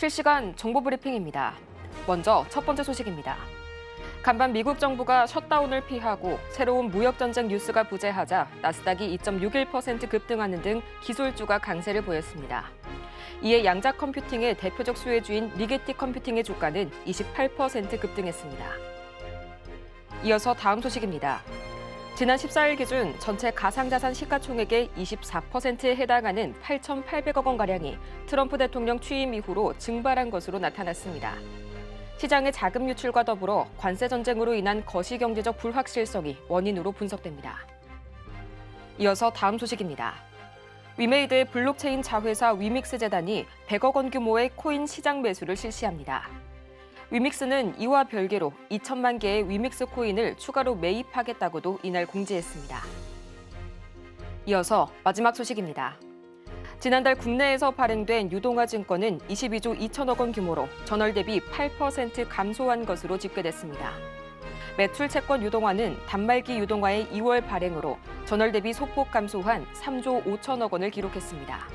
실시간 정보 브리핑입니다. 먼저 첫 번째 소식입니다. 간밤 미국 정부가 셧다운을 피하고 새로운 무역전쟁 뉴스가 부재하자 나스닥이 2.61% 급등하는 등 기술주가 강세를 보였습니다. 이에 양자 컴퓨팅의 대표적 수혜주인 리게티 컴퓨팅의 주가는 28% 급등했습니다. 이어서 다음 소식입니다. 지난 14일 기준 전체 가상자산 시가총액의 24%에 해당하는 8,800억 원가량이 트럼프 대통령 취임 이후로 증발한 것으로 나타났습니다. 시장의 자금 유출과 더불어 관세 전쟁으로 인한 거시경제적 불확실성이 원인으로 분석됩니다. 이어서 다음 소식입니다. 위메이드의 블록체인 자회사 위믹스 재단이 100억 원 규모의 코인 시장 매수를 실시합니다. 위믹스는 이와 별개로 2천만 개의 위믹스 코인을 추가로 매입하겠다고도 이날 공지했습니다. 이어서 마지막 소식입니다. 지난달 국내에서 발행된 유동화 증권은 22조 2천억 원 규모로 전월 대비 8% 감소한 것으로 집계됐습니다. 매출 채권 유동화는 단말기 유동화의 2월 발행으로 전월 대비 소폭 감소한 3조 5천억 원을 기록했습니다.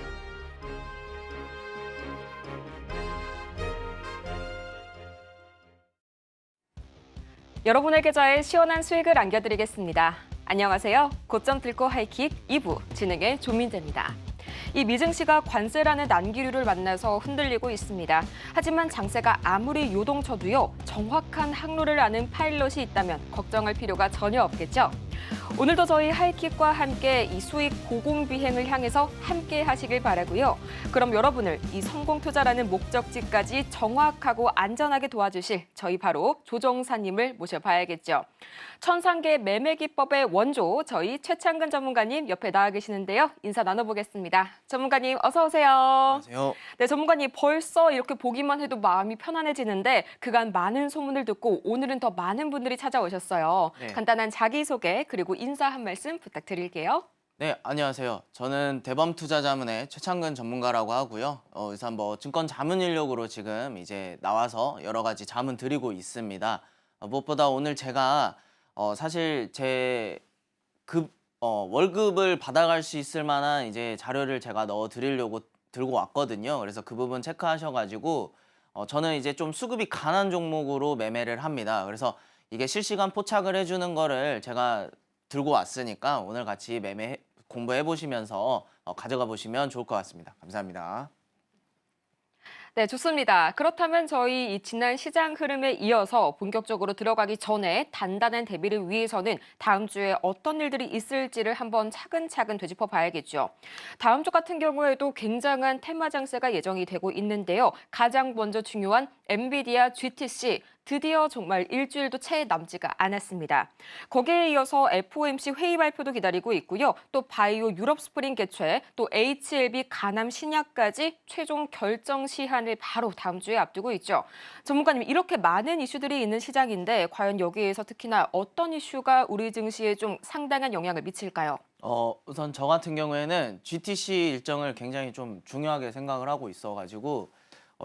여러분의 계좌에 시원한 수익을 안겨드리겠습니다. 안녕하세요. 고점 들고 하이킥 2부 진행의 조민재입니다. 이 미증시가 관세라는 난기류를 만나서 흔들리고 있습니다. 하지만 장세가 아무리 요동쳐도요, 정확한 항로를 아는 파일럿이 있다면 걱정할 필요가 전혀 없겠죠. 오늘도 저희 하이킥과 함께 이 수익 고공비행을 향해서 함께 하시길 바라고요. 그럼 여러분을 이 성공 투자라는 목적지까지 정확하고 안전하게 도와주실 저희 바로 조정사님을 모셔봐야겠죠. 천상계 매매 기법의 원조 저희 최창근 전문가님 옆에 나와 계시는데요. 인사 나눠보겠습니다. 전문가님 어서 오세요. 안녕하세요. 네, 전문가님 벌써 이렇게 보기만 해도 마음이 편안해지는데 그간 많은 소문을 듣고 오늘은 더 많은 분들이 찾아오셨어요. 네. 간단한 자기소개 그리고 인사 한 말씀 부탁드릴게요. 네, 안녕하세요. 저는 대범투자자문의 최창근 전문가라고 하고요. 우선 증권 자문 인력으로 지금 이제 나와서 여러 가지 자문 드리고 있습니다. 무엇보다 오늘 제가 사실 제 월급을 받아갈 수 있을 만한 이제 자료를 제가 넣어 드리려고 들고 왔거든요. 그래서 그 부분 체크하셔가지고 저는 이제 좀 수급이 강한 종목으로 매매를 합니다. 그래서 이게 실시간 포착을 해주는 거를 제가 들고 왔으니까 오늘 같이 매매 공부해 보시면서 가져가 보시면 좋을 것 같습니다. 감사합니다. 네, 좋습니다. 그렇다면 저희 이 지난 시장 흐름에 이어서 본격적으로 들어가기 전에 단단한 대비를 위해서는 다음 주에 어떤 일들이 있을지를 한번 차근차근 되짚어 봐야겠죠. 다음 주 같은 경우에도 굉장한 테마 장세가 예정이 되고 있는데요. 가장 먼저 중요한 엔비디아 GTC 드디어 정말 일주일도 채 남지가 않았습니다. 거기에 이어서 FOMC 회의 발표도 기다리고 있고요. 또 바이오 유럽 스프링 개최, 또 HLB 간암 신약까지 최종 결정 시한을 바로 다음 주에 앞두고 있죠. 전문가님, 이렇게 많은 이슈들이 있는 시장인데 과연 여기에서 특히나 어떤 이슈가 우리 증시에 좀 상당한 영향을 미칠까요? 우선 저 같은 경우에는 GTC 일정을 굉장히 좀 중요하게 생각을 하고 있어가지고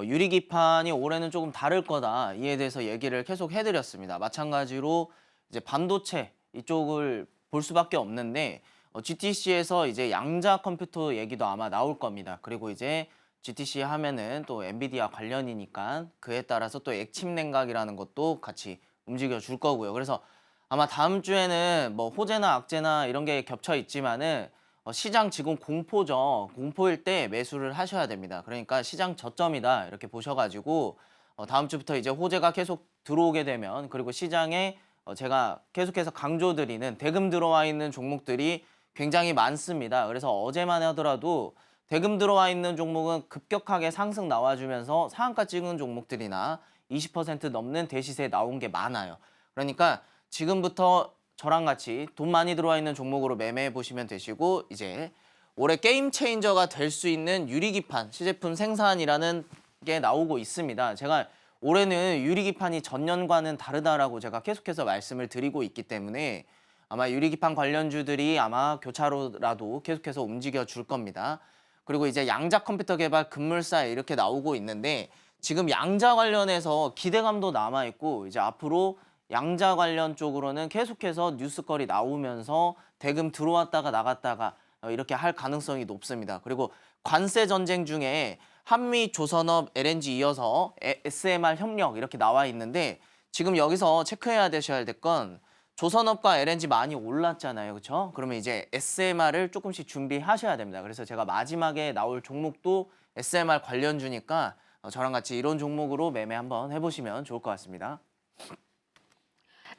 유리기판이 올해는 조금 다를 거다. 이에 대해서 얘기를 계속 해드렸습니다. 마찬가지로 이제 반도체 이쪽을 볼 수밖에 없는데 GTC에서 이제 양자 컴퓨터 얘기도 아마 나올 겁니다. 그리고 이제 GTC 하면은 또 엔비디아 관련이니까 그에 따라서 또 액침 냉각이라는 것도 같이 움직여 줄 거고요. 그래서 아마 다음 주에는 호재나 악재나 이런 게 겹쳐 있지만은 시장 지금 공포죠. 공포일 때 매수를 하셔야 됩니다. 그러니까 시장 저점이다 이렇게 보셔가지고 다음 주부터 이제 호재가 계속 들어오게 되면 그리고 시장에 제가 계속해서 강조드리는 대금 들어와 있는 종목들이 굉장히 많습니다. 그래서 어제만 하더라도 대금 들어와 있는 종목은 급격하게 상승 나와주면서 상한가 찍은 종목들이나 20% 넘는 대시세 나온 게 많아요. 그러니까 지금부터 저랑 같이 돈 많이 들어와 있는 종목으로 매매해 보시면 되시고 이제 올해 게임 체인저가 될 수 있는 유리기판 시제품 생산이라는 게 나오고 있습니다. 제가 올해는 유리기판이 전년과는 다르다라고 제가 계속해서 말씀을 드리고 있기 때문에 아마 유리기판 관련주들이 아마 교차로라도 계속해서 움직여 줄 겁니다. 그리고 이제 양자 컴퓨터 개발 급물살 이렇게 나오고 있는데 지금 양자 관련해서 기대감도 남아있고 이제 앞으로 양자 관련 쪽으로는 계속해서 뉴스거리 나오면서 대금 들어왔다가 나갔다가 이렇게 할 가능성이 높습니다. 그리고 관세 전쟁 중에 한미 조선업 LNG 이어서 SMR 협력 이렇게 나와 있는데 지금 여기서 체크해야 되셔야 될 건 조선업과 LNG 많이 올랐잖아요. 그렇죠? 그러면 이제 SMR을 조금씩 준비하셔야 됩니다. 그래서 제가 마지막에 나올 종목도 SMR 관련주니까 저랑 같이 이런 종목으로 매매 한번 해보시면 좋을 것 같습니다.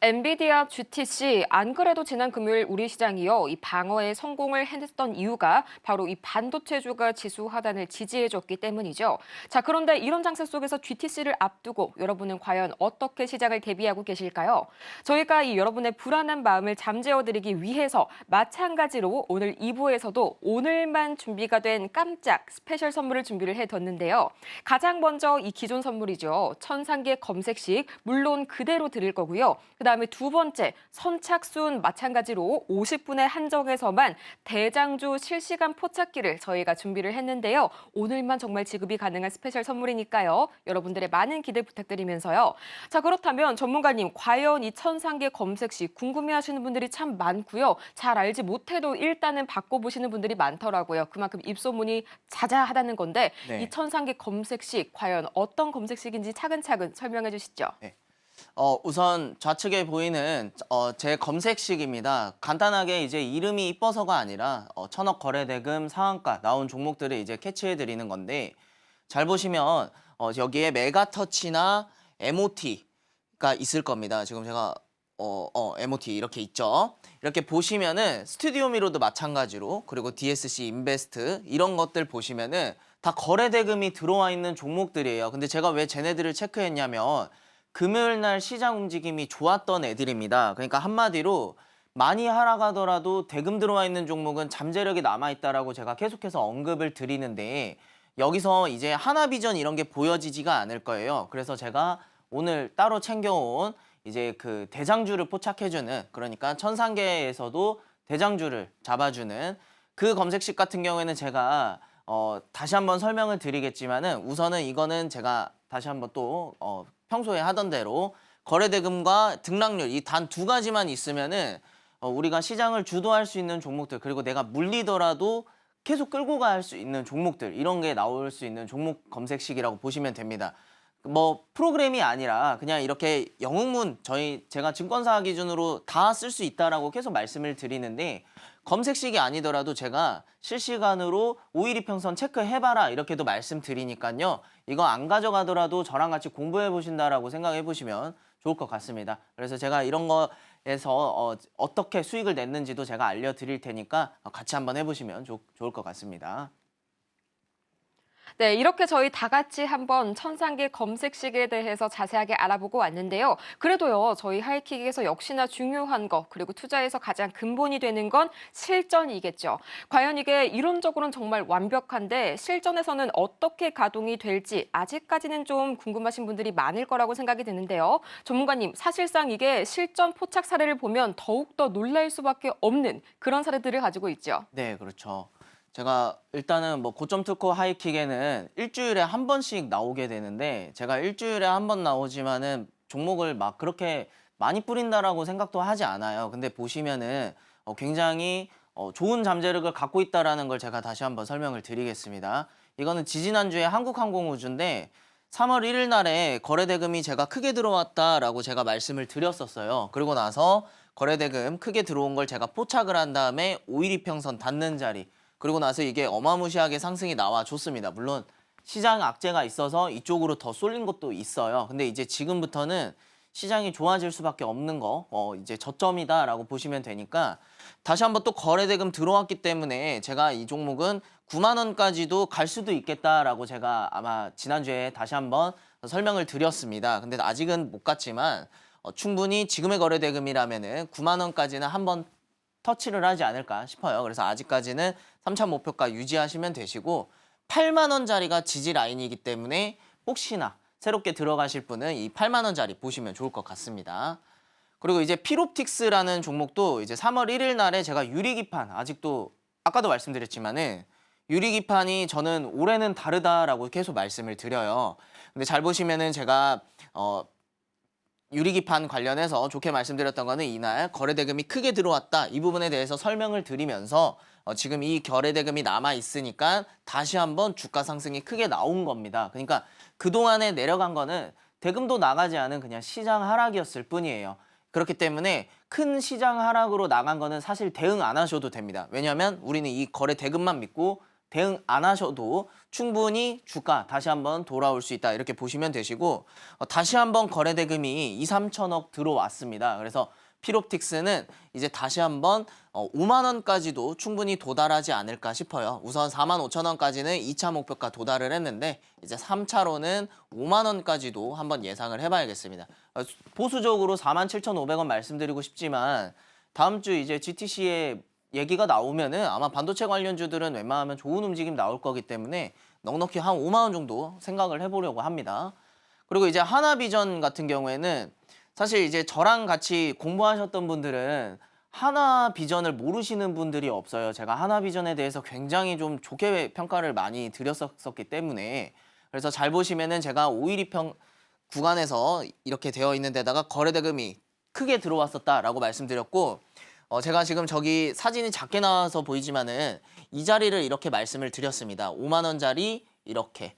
엔비디아 GTC 안 그래도 지난 금요일 우리 시장이요 이 방어에 성공을 했던 이유가 바로 이 반도체주가 지수 하단을 지지해줬기 때문이죠. 자 그런데 이런 장세 속에서 GTC를 앞두고 여러분은 과연 어떻게 시장을 대비하고 계실까요? 저희가 이 여러분의 불안한 마음을 잠재워드리기 위해서 마찬가지로 오늘 2부에서도 오늘만 준비가 된 깜짝 스페셜 선물을 준비를 해뒀는데요. 가장 먼저 이 기존 선물이죠. 천상계 검색식 물론 그대로 드릴 거고요. 그다음에 두 번째, 선착순 마찬가지로 50분의 한정에서만 대장주 실시간 포착기를 저희가 준비를 했는데요. 오늘만 정말 지급이 가능한 스페셜 선물이니까요. 여러분들의 많은 기대 부탁드리면서요. 자, 그렇다면 전문가님, 과연 이 천상계 검색식 궁금해하시는 분들이 참 많고요. 잘 알지 못해도 일단은 바꿔보시는 분들이 많더라고요. 그만큼 입소문이 자자하다는 건데 네. 이 천상계 검색식 과연 어떤 검색식인지 차근차근 설명해 주시죠. 네. 우선 좌측에 보이는 제 검색식입니다. 간단하게 이제 이름이 이뻐서가 아니라 천억 거래대금 상한가 나온 종목들을 이제 캐치해 드리는 건데 잘 보시면 여기에 메가터치나 MOT가 있을 겁니다. 지금 제가 MOT 이렇게 있죠. 이렇게 보시면은 스튜디오 미러도 마찬가지로 그리고 DSC 인베스트 이런 것들 보시면은 다 거래대금이 들어와 있는 종목들이에요. 근데 제가 왜 쟤네들을 체크했냐면 금요일 날 시장 움직임이 좋았던 애들입니다. 그러니까 한마디로 많이 하락하더라도 대금 들어와 있는 종목은 잠재력이 남아있다라고 제가 계속해서 언급을 드리는데 여기서 이제 하나비전 이런 게 보여지지가 않을 거예요. 그래서 제가 오늘 따로 챙겨온 이제 그 대장주를 포착해주는 그러니까 천상계에서도 대장주를 잡아주는 그 검색식 같은 경우에는 제가 다시 한번 설명을 드리겠지만은 우선은 이거는 제가 다시 한번 또 평소에 하던 대로 거래대금과 등락률 이 단 두 가지만 있으면은 우리가 시장을 주도할 수 있는 종목들 그리고 내가 물리더라도 계속 끌고 갈 수 있는 종목들 이런 게 나올 수 있는 종목 검색식이라고 보시면 됩니다. 뭐 프로그램이 아니라 그냥 이렇게 영웅문 제가 증권사 기준으로 다 쓸 수 있다라고 계속 말씀을 드리는데 검색식이 아니더라도 제가 실시간으로 5일 이평선 체크해봐라 이렇게도 말씀드리니까요. 이거 안 가져가더라도 저랑 같이 공부해 보신다라고 생각해 보시면 좋을 것 같습니다. 그래서 제가 이런 거에서 어떻게 수익을 냈는지도 제가 알려드릴 테니까 같이 한번 해보시면 좋을 것 같습니다. 네, 이렇게 저희 다 같이 한번 천상계 검색식에 대해서 자세하게 알아보고 왔는데요. 그래도요, 저희 하이킥에서 역시나 중요한 거, 그리고 투자에서 가장 근본이 되는 건 실전이겠죠. 과연 이게 이론적으로는 정말 완벽한데 실전에서는 어떻게 가동이 될지 아직까지는 좀 궁금하신 분들이 많을 거라고 생각이 드는데요. 전문가님, 사실상 이게 실전 포착 사례를 보면 더욱더 놀랄 수밖에 없는 그런 사례들을 가지고 있죠. 네, 그렇죠. 제가 일단은 뭐 고점 특허 하이킥에는 일주일에 한 번씩 나오게 되는데 제가 일주일에 한 번 나오지만은 종목을 막 그렇게 많이 뿌린다라고 생각도 하지 않아요. 근데 보시면은 굉장히 좋은 잠재력을 갖고 있다라는 걸 제가 다시 한번 설명을 드리겠습니다. 이거는 지지난주에 한국항공우주인데 3월 1일 날에 거래대금이 제가 크게 들어왔다라고 제가 말씀을 드렸었어요. 그리고 나서 거래대금 크게 들어온 걸 제가 포착을 한 다음에 5일 이평선 닿는 자리 그리고 나서 이게 어마무시하게 상승이 나와줬습니다. 물론 시장 악재가 있어서 이쪽으로 더 쏠린 것도 있어요. 근데 이제 지금부터는 시장이 좋아질 수밖에 없는 거 이제 저점이다라고 보시면 되니까 다시 한번 또 거래대금 들어왔기 때문에 제가 이 종목은 9만 원까지도 갈 수도 있겠다라고 제가 아마 지난주에 다시 한번 설명을 드렸습니다. 근데 아직은 못 갔지만 충분히 지금의 거래대금이라면은 9만 원까지는 한번 터치를 하지 않을까 싶어요. 그래서 아직까지는 3차 목표가 유지하시면 되시고 8만 원짜리가 지지 라인이기 때문에 혹시나 새롭게 들어가실 분은 이 8만 원짜리 보시면 좋을 것 같습니다. 그리고 이제 필옵틱스라는 종목도 이제 3월 1일 날에 제가 유리기판 아직도 아까도 말씀드렸지만은 유리기판이 저는 올해는 다르다라고 계속 말씀을 드려요. 근데 잘 보시면은 제가 유리기판 관련해서 좋게 말씀드렸던 거는 이날 거래대금이 크게 들어왔다. 이 부분에 대해서 설명을 드리면서 지금 이 거래대금이 남아 있으니까 다시 한번 주가 상승이 크게 나온 겁니다. 그러니까 그동안에 내려간 거는 대금도 나가지 않은 그냥 시장 하락이었을 뿐이에요. 그렇기 때문에 큰 시장 하락으로 나간 거는 사실 대응 안 하셔도 됩니다. 왜냐하면 우리는 이 거래 대금만 믿고 대응 안 하셔도 충분히 주가 다시 한번 돌아올 수 있다 이렇게 보시면 되시고 다시 한번 거래 대금이 2, 3천억 들어왔습니다. 그래서 필옵틱스는 이제 다시 한번 5만 원까지도 충분히 도달하지 않을까 싶어요. 우선 4만 5천 원까지는 2차 목표가 도달을 했는데 이제 3차로는 5만 원까지도 한번 예상을 해봐야겠습니다. 보수적으로 4만 7,500원 말씀드리고 싶지만 다음 주 이제 GTC의 얘기가 나오면은 아마 반도체 관련주들은 웬만하면 좋은 움직임 나올 거기 때문에 넉넉히 한 5만 원 정도 생각을 해보려고 합니다. 그리고 이제 하나비전 같은 경우에는 사실 이제 저랑 같이 공부하셨던 분들은 하나비전을 모르시는 분들이 없어요. 제가 하나비전에 대해서 굉장히 좀 좋게 평가를 많이 드렸었기 때문에 그래서 잘 보시면은 제가 512평 구간에서 이렇게 되어 있는 데다가 거래대금이 크게 들어왔었다라고 말씀드렸고 제가 지금 저기 사진이 작게 나와서 보이지만은 이 자리를 이렇게 말씀을 드렸습니다. 5만 원짜리 이렇게.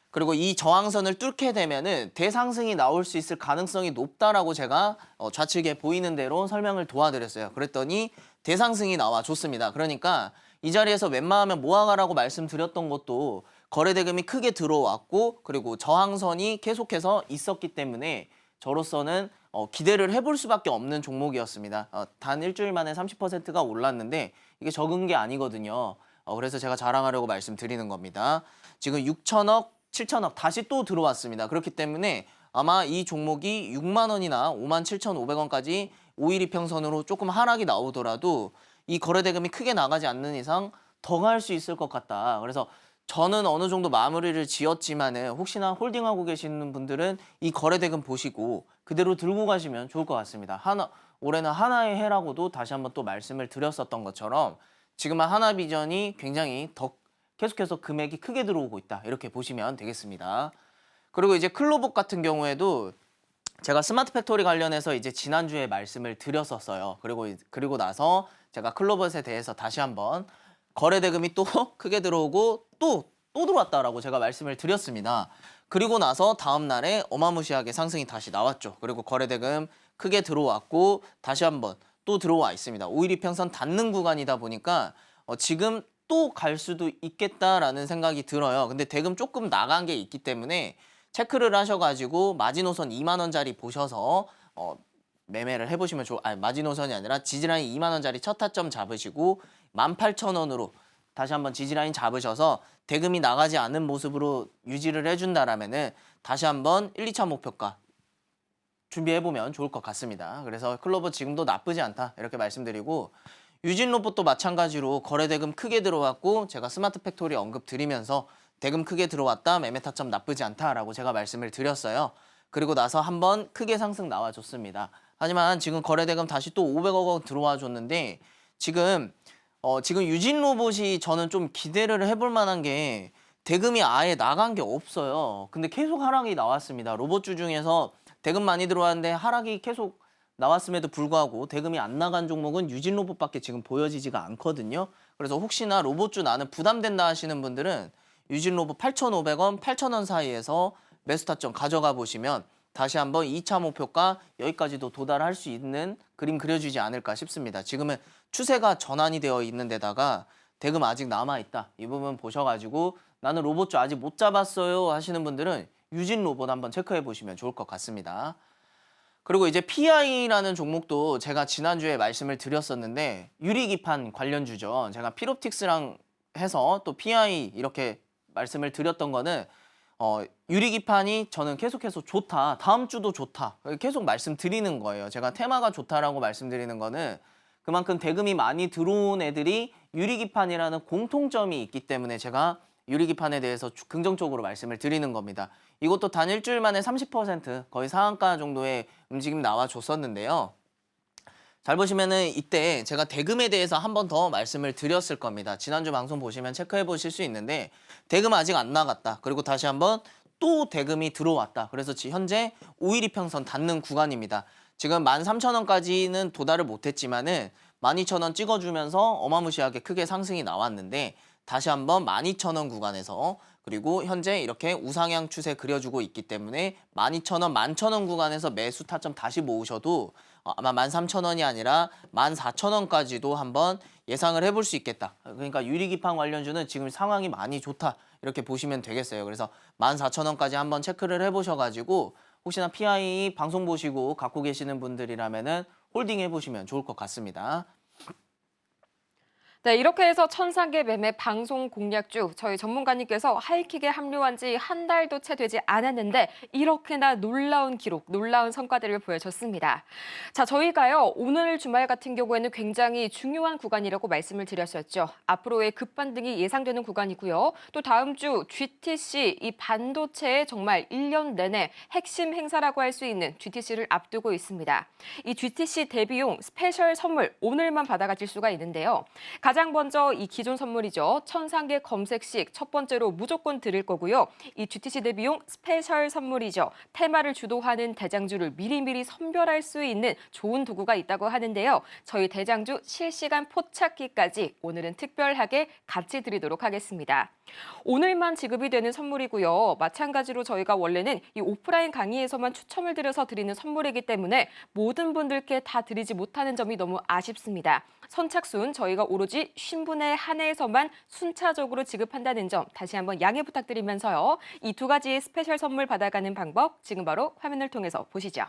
그리고 이 저항선을 뚫게 되면은 대상승이 나올 수 있을 가능성이 높다라고 제가 좌측에 보이는 대로 설명을 도와드렸어요. 그랬더니 대상승이 나와 줬습니다. 그러니까 이 자리에서 웬만하면 모아가라고 말씀드렸던 것도 거래대금이 크게 들어왔고 그리고 저항선이 계속해서 있었기 때문에 저로서는 기대를 해볼 수밖에 없는 종목이었습니다. 단 일주일 만에 30%가 올랐는데 이게 적은 게 아니거든요. 그래서 제가 자랑하려고 말씀드리는 겁니다. 지금 6천억, 7천억 다시 또 들어왔습니다. 그렇기 때문에 아마 이 종목이 6만 원이나 5만 7,500원까지 512평선으로 조금 하락이 나오더라도 이 거래대금이 크게 나가지 않는 이상 더 갈 수 있을 것 같다. 그래서 저는 어느 정도 마무리를 지었지만은 혹시나 홀딩하고 계시는 분들은 이 거래대금 보시고 그대로 들고 가시면 좋을 것 같습니다. 올해는 하나의 해라고도 다시 한번 또 말씀을 드렸었던 것처럼 지금은 하나비전이 굉장히 더 계속해서 금액이 크게 들어오고 있다. 이렇게 보시면 되겠습니다. 그리고 이제 클로봇 같은 경우에도 제가 스마트 팩토리 관련해서 이제 지난주에 말씀을 드렸었어요. 그리고 나서 제가 클로봇에 대해서 다시 한번 거래대금이 또 크게 들어오고 또 들어왔다라고 제가 말씀을 드렸습니다. 그리고 나서 다음 날에 어마무시하게 상승이 다시 나왔죠. 그리고 거래대금 크게 들어왔고 다시 한번 또 들어와 있습니다. 512평선 닿는 구간이다 보니까 지금 또 갈 수도 있겠다라는 생각이 들어요. 근데 대금 조금 나간 게 있기 때문에 체크를 하셔가지고 마지노선 2만 원짜리 보셔서 매매를 해보시면 마지노선이 아니라 지지라인 2만 원짜리 첫 타점 잡으시고 18,000원으로 다시 한번 지지라인 잡으셔서 대금이 나가지 않는 모습으로 유지를 해준다라면은 다시 한번 1, 2차 목표가 준비해보면 좋을 것 같습니다. 그래서 클로버 지금도 나쁘지 않다 이렇게 말씀드리고 유진로봇도 마찬가지로 거래대금 크게 들어왔고 제가 스마트 팩토리 언급 드리면서 대금 크게 들어왔다 매매 타점 나쁘지 않다라고 제가 말씀을 드렸어요. 그리고 나서 한번 크게 상승 나와줬습니다. 하지만 지금 거래대금 다시 또 500억 원 들어와 줬는데 지금 유진로봇이 저는 좀 기대를 해볼 만한 게 대금이 아예 나간 게 없어요. 근데 계속 하락이 나왔습니다. 로봇주 중에서 대금 많이 들어왔는데 하락이 계속 나왔음에도 불구하고 대금이 안 나간 종목은 유진로봇밖에 지금 보여지지가 않거든요. 그래서 혹시나 로봇주 나는 부담된다 하시는 분들은 유진로봇 8,500원, 8,000원 사이에서 매수 타점 가져가 보시면 다시 한번 2차 목표가 여기까지도 도달할 수 있는 그림 그려주지 않을까 싶습니다. 지금은 추세가 전환이 되어 있는 데다가 대금 아직 남아있다. 이 부분 보셔가지고 나는 로봇주 아직 못 잡았어요 하시는 분들은 유진로봇 한번 체크해 보시면 좋을 것 같습니다. 그리고 이제 PI라는 종목도 제가 지난주에 말씀을 드렸었는데 유리기판 관련주죠. 제가 필옵틱스랑 해서 또 PI 이렇게 말씀을 드렸던 거는 유리기판이 저는 계속해서 좋다. 다음 주도 좋다. 계속 말씀드리는 거예요. 제가 테마가 좋다라고 말씀드리는 거는 그만큼 대금이 많이 들어온 애들이 유리기판이라는 공통점이 있기 때문에 제가 유리기판에 대해서 긍정적으로 말씀을 드리는 겁니다. 이것도 단 일주일 만에 30% 거의 상한가 정도의 움직임 나와줬었는데요. 잘 보시면은 이때 제가 대금에 대해서 한 번 더 말씀을 드렸을 겁니다. 지난주 방송 보시면 체크해 보실 수 있는데 대금 아직 안 나갔다. 그리고 다시 한번 또 대금이 들어왔다. 그래서 현재 5일 이평선 닿는 구간입니다. 지금 13,000원까지는 도달을 못했지만은 12,000원 찍어주면서 어마무시하게 크게 상승이 나왔는데 다시 한번 12,000원 구간에서 그리고 현재 이렇게 우상향 추세 그려주고 있기 때문에 12,000원, 11,000원 구간에서 매수 타점 다시 모으셔도 아마 13,000원이 아니라 14,000원까지도 한번 예상을 해볼 수 있겠다. 그러니까 유리기판 관련주는 지금 상황이 많이 좋다. 이렇게 보시면 되겠어요. 그래서 14,000원까지 한번 체크를 해보셔가지고 혹시나 PI 방송 보시고 갖고 계시는 분들이라면은 홀딩 해보시면 좋을 것 같습니다. 네, 이렇게 해서 천상계 매매 방송 공략주 저희 전문가님께서 하이킥에 합류한 지 한 달도 채 되지 않았는데 이렇게나 놀라운 기록, 놀라운 성과들을 보여줬습니다. 자, 저희가요 오늘 주말 같은 경우에는 굉장히 중요한 구간이라고 말씀을 드렸었죠. 앞으로의 급반등이 예상되는 구간이고요. 또 다음 주 GTC 이 반도체의 정말 1년 내내 핵심 행사라고 할 수 있는 GTC를 앞두고 있습니다. 이 GTC 대비용 스페셜 선물 오늘만 받아가실 수가 있는데요. 가장 먼저 이 기존 선물이죠. 천상계 검색식 첫 번째로 무조건 드릴 거고요. 이 GTC 대비용 스페셜 선물이죠. 테마를 주도하는 대장주를 미리미리 선별할 수 있는 좋은 도구가 있다고 하는데요. 저희 대장주 실시간 포착기까지 오늘은 특별하게 같이 드리도록 하겠습니다. 오늘만 지급이 되는 선물이고요. 마찬가지로 저희가 원래는 이 오프라인 강의에서만 추첨을 드려서 드리는 선물이기 때문에 모든 분들께 다 드리지 못하는 점이 너무 아쉽습니다. 선착순 저희가 오로지 50분의 한 해에서만 순차적으로 지급한다는 점 다시 한번 양해 부탁드리면서요. 이 두 가지의 스페셜 선물 받아가는 방법 지금 바로 화면을 통해서 보시죠.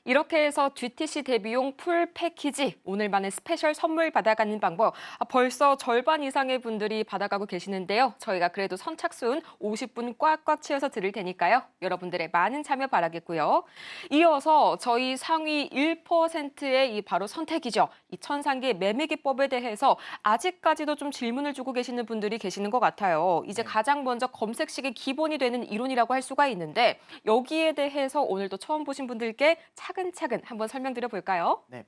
이렇게 해서 GTC 대비용 풀 패키지 오늘만의 스페셜 선물 받아가는 방법 벌써 절반 이상의 분들이 받아가고 계시는데요. 저희가 그래도 선착순 50분 꽉꽉 채워서 드릴 테니까요. 여러분들의 많은 참여 바라겠고요. 이어서 저희 상위 1%의 이 바로 선택이죠. 이 천상계 매매기법에 대해서 아직까지도 좀 질문을 주고 계시는 분들이 계시는 것 같아요. 이제 가장 먼저 검색식의 기본이 되는 이론이라고 할 수가 있는데 여기에 대해서 오늘도 처음 보신 분들께 차근차근 한번 설명드려 볼까요? 네.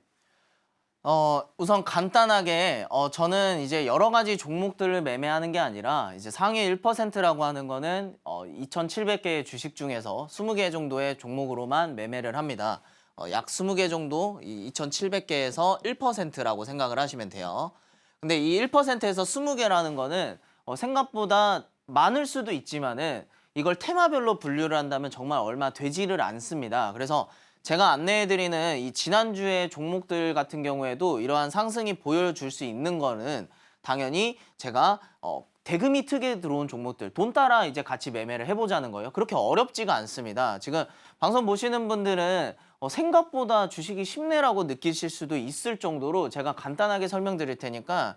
우선 간단하게 저는 이제 여러 가지 종목들을 매매하는 게 아니라 이제 상위 1%라고 하는 거는 2,700개의 주식 중에서 20개 정도의 종목으로만 매매를 합니다. 약 20개 정도 이 2,700개에서 1%라고 생각을 하시면 돼요. 근데 이 1%에서 20개라는 거는 생각보다 많을 수도 있지만은 이걸 테마별로 분류를 한다면 정말 얼마 되지를 않습니다. 그래서 제가 안내해드리는 이 지난주의 종목들 같은 경우에도 이러한 상승이 보여줄 수 있는 거는 당연히 제가 대금이 특이에 들어온 종목들 돈 따라 이제 같이 매매를 해보자는 거예요. 그렇게 어렵지가 않습니다. 지금 방송 보시는 분들은 생각보다 주식이 쉽네라고 느끼실 수도 있을 정도로 제가 간단하게 설명드릴 테니까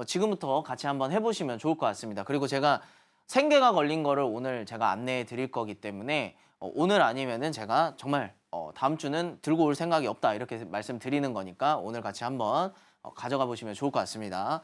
지금부터 같이 한번 해보시면 좋을 것 같습니다. 그리고 제가 생계가 걸린 거를 오늘 제가 안내해 드릴 거기 때문에 오늘 아니면은 제가 정말 다음 주는 들고 올 생각이 없다 이렇게 말씀드리는 거니까 오늘 같이 한번 가져가 보시면 좋을 것 같습니다.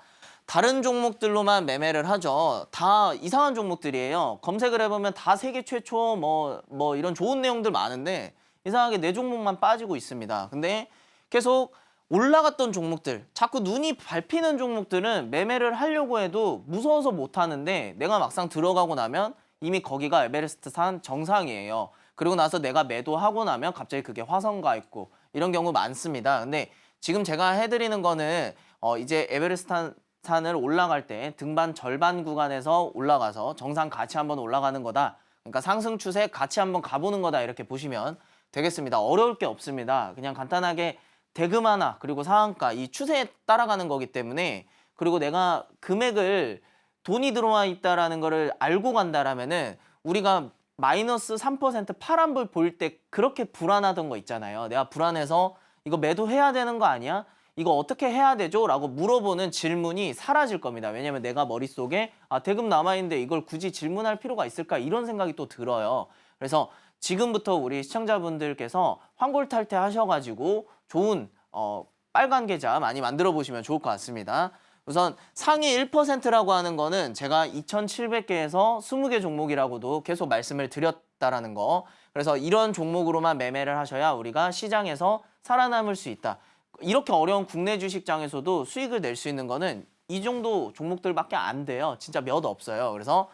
다른 종목들로만 매매를 하죠. 다 이상한 종목들이에요. 검색을 해보면 다 세계 최초 뭐 이런 좋은 내용들 많은데 이상하게 내 종목만 빠지고 있습니다. 근데 계속 올라갔던 종목들, 자꾸 눈이 밟히는 종목들은 매매를 하려고 해도 무서워서 못 하는데 내가 막상 들어가고 나면 이미 거기가 에베레스트 산 정상이에요. 그리고 나서 내가 매도하고 나면 갑자기 그게 화성가 있고 이런 경우 많습니다. 근데 지금 제가 해드리는 거는 이제 에베레스트 산을 올라갈 때 등반 절반 구간에서 올라가서 정상 같이 한번 올라가는 거다. 그러니까 상승 추세 같이 한번 가보는 거다 이렇게 보시면 되겠습니다. 어려울 게 없습니다. 그냥 간단하게 대금 하나 그리고 상한가 이 추세에 따라가는 거기 때문에 그리고 내가 금액을 돈이 들어와 있다라는 거를 알고 간다라면은 우리가 마이너스 3% 파란불 보일 때 그렇게 불안하던 거 있잖아요. 내가 불안해서 이거 매도해야 되는 거 아니야? 이거 어떻게 해야 되죠? 라고 물어보는 질문이 사라질 겁니다. 왜냐면 내가 머릿속에 대금 남아있는데 이걸 굳이 질문할 필요가 있을까? 이런 생각이 또 들어요. 그래서 지금부터 우리 시청자분들께서 환골탈태 하셔가지고 좋은 빨간 계좌 많이 만들어 보시면 좋을 것 같습니다. 우선 상위 1%라고 하는 거는 제가 2,700개에서 20개 종목이라고도 계속 말씀을 드렸다라는 거. 그래서 이런 종목으로만 매매를 하셔야 우리가 시장에서 살아남을 수 있다. 이렇게 어려운 국내 주식장에서도 수익을 낼 수 있는 거는 이 정도 종목들밖에 안 돼요. 진짜 몇 없어요. 그래서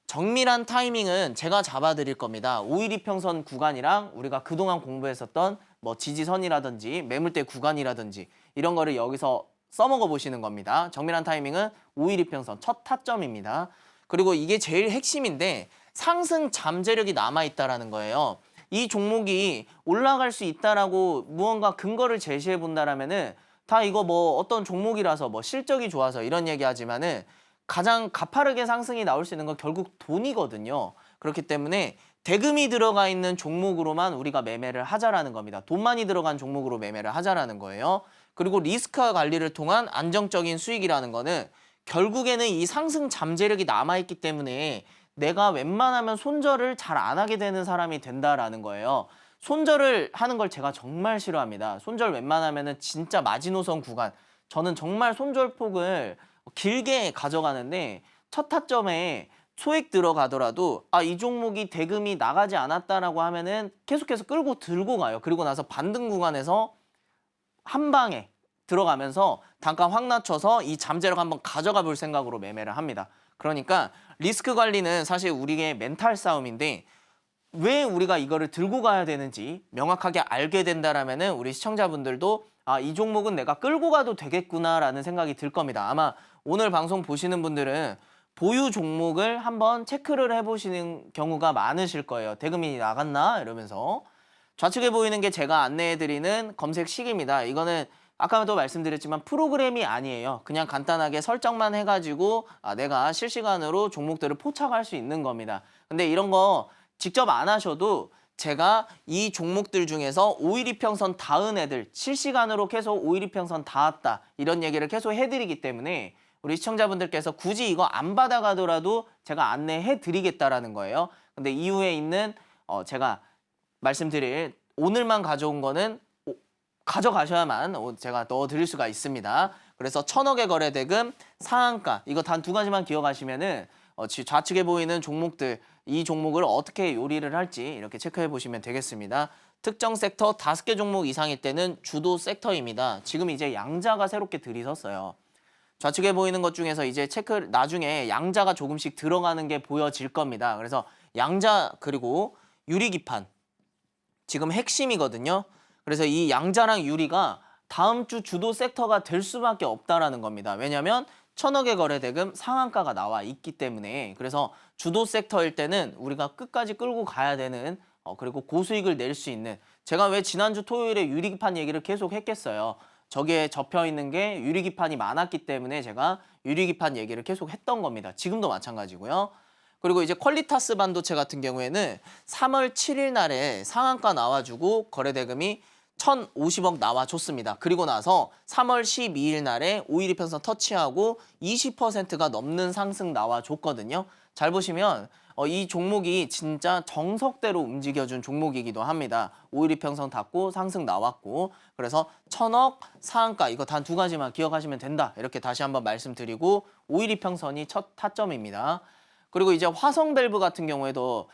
정밀한 타이밍은 제가 잡아드릴 겁니다. 5일 이평선 구간이랑 우리가 그동안 공부했었던 뭐 지지선이라든지 매물대 구간이라든지 이런 거를 여기서 써먹어 보시는 겁니다. 정밀한 타이밍은 5일 이평선 첫 타점입니다. 그리고 이게 제일 핵심인데 상승 잠재력이 남아있다라는 거예요. 이 종목이 올라갈 수 있다라고 무언가 근거를 제시해 본다라면은 다 이거 뭐 어떤 종목이라서 뭐 실적이 좋아서 이런 얘기 하지만은 가장 가파르게 상승이 나올 수 있는 건 결국 돈이거든요. 그렇기 때문에 대금이 들어가 있는 종목으로만 우리가 매매를 하자라는 겁니다. 돈 많이 들어간 종목으로 매매를 하자라는 거예요. 그리고 리스크와 관리를 통한 안정적인 수익이라는 거는 결국에는 이 상승 잠재력이 남아있기 때문에 내가 웬만하면 손절을 잘 안 하게 되는 사람이 된다라는 거예요. 손절을 하는 걸 제가 정말 싫어합니다. 손절 웬만하면은 진짜 마지노선 구간. 저는 정말 손절폭을 길게 가져가는데 첫 타점에 소액 들어가더라도 이 종목이 대금이 나가지 않았다라고 하면은 계속해서 끌고 들고 가요. 그리고 나서 반등 구간에서 한 방에 들어가면서 단가 확 낮춰서 이 잠재력 한번 가져가 볼 생각으로 매매를 합니다. 그러니까 리스크 관리는 사실 우리의 멘탈 싸움인데 왜 우리가 이거를 들고 가야 되는지 명확하게 알게 된다라면은 우리 시청자분들도 이 종목은 내가 끌고 가도 되겠구나라는 생각이 들 겁니다. 아마 오늘 방송 보시는 분들은 보유 종목을 한번 체크를 해보시는 경우가 많으실 거예요. 대금이 나갔나? 이러면서. 좌측에 보이는 게 제가 안내해드리는 검색식입니다. 이거는 아까도 말씀드렸지만 프로그램이 아니에요. 그냥 간단하게 설정만 해가지고 내가 실시간으로 종목들을 포착할 수 있는 겁니다. 근데 이런 거 직접 안 하셔도 제가 이 종목들 중에서 5일 이평선 닿은 애들 실시간으로 계속 5일 이평선 닿았다 이런 얘기를 계속 해드리기 때문에 우리 시청자분들께서 굳이 이거 안 받아가더라도 제가 안내해 드리겠다라는 거예요. 근데 이후에 있는 제가 말씀드릴 오늘만 가져온 거는 가져가셔야만 제가 넣어드릴 수가 있습니다. 그래서 1,000억의 거래 대금 상한가 이거 단 두 가지만 기억하시면은 좌측에 보이는 종목들 이 종목을 어떻게 요리를 할지 이렇게 체크해 보시면 되겠습니다. 특정 섹터 5개 종목 이상일 때는 주도 섹터입니다. 지금 이제 양자가 새롭게 들이섰어요. 좌측에 보이는 것 중에서 이제 나중에 양자가 조금씩 들어가는 게 보여질 겁니다. 그래서 양자 그리고 유리기판 지금 핵심이거든요. 그래서 이 양자랑 유리가 다음 주 주도 섹터가 될 수밖에 없다라는 겁니다. 왜냐하면 1,000억의 거래 대금 상한가가 나와 있기 때문에 그래서 주도 섹터일 때는 우리가 끝까지 끌고 가야 되는 그리고 고수익을 낼 수 있는 제가 왜 지난주 토요일에 유리기판 얘기를 계속 했겠어요. 저기에 접혀 있는 게 유리기판이 많았기 때문에 제가 유리기판 얘기를 계속 했던 겁니다. 지금도 마찬가지고요. 그리고 이제 퀄리타스 반도체 같은 경우에는 3월 7일 날에 상한가 나와주고 거래대금이 1,050억 나와줬습니다. 그리고 나서 3월 12일 날에 5일 이평선 터치하고 20%가 넘는 상승 나와줬거든요. 잘 보시면 이 종목이 진짜 정석대로 움직여준 종목이기도 합니다. 5일 이평선 닫고 상승 나왔고 그래서 1,000억 상한가 이거 단 두 가지만 기억하시면 된다. 이렇게 다시 한번 말씀드리고 5일 이평선이 첫 타점입니다. 그리고 이제 화성밸브 같은 경우에도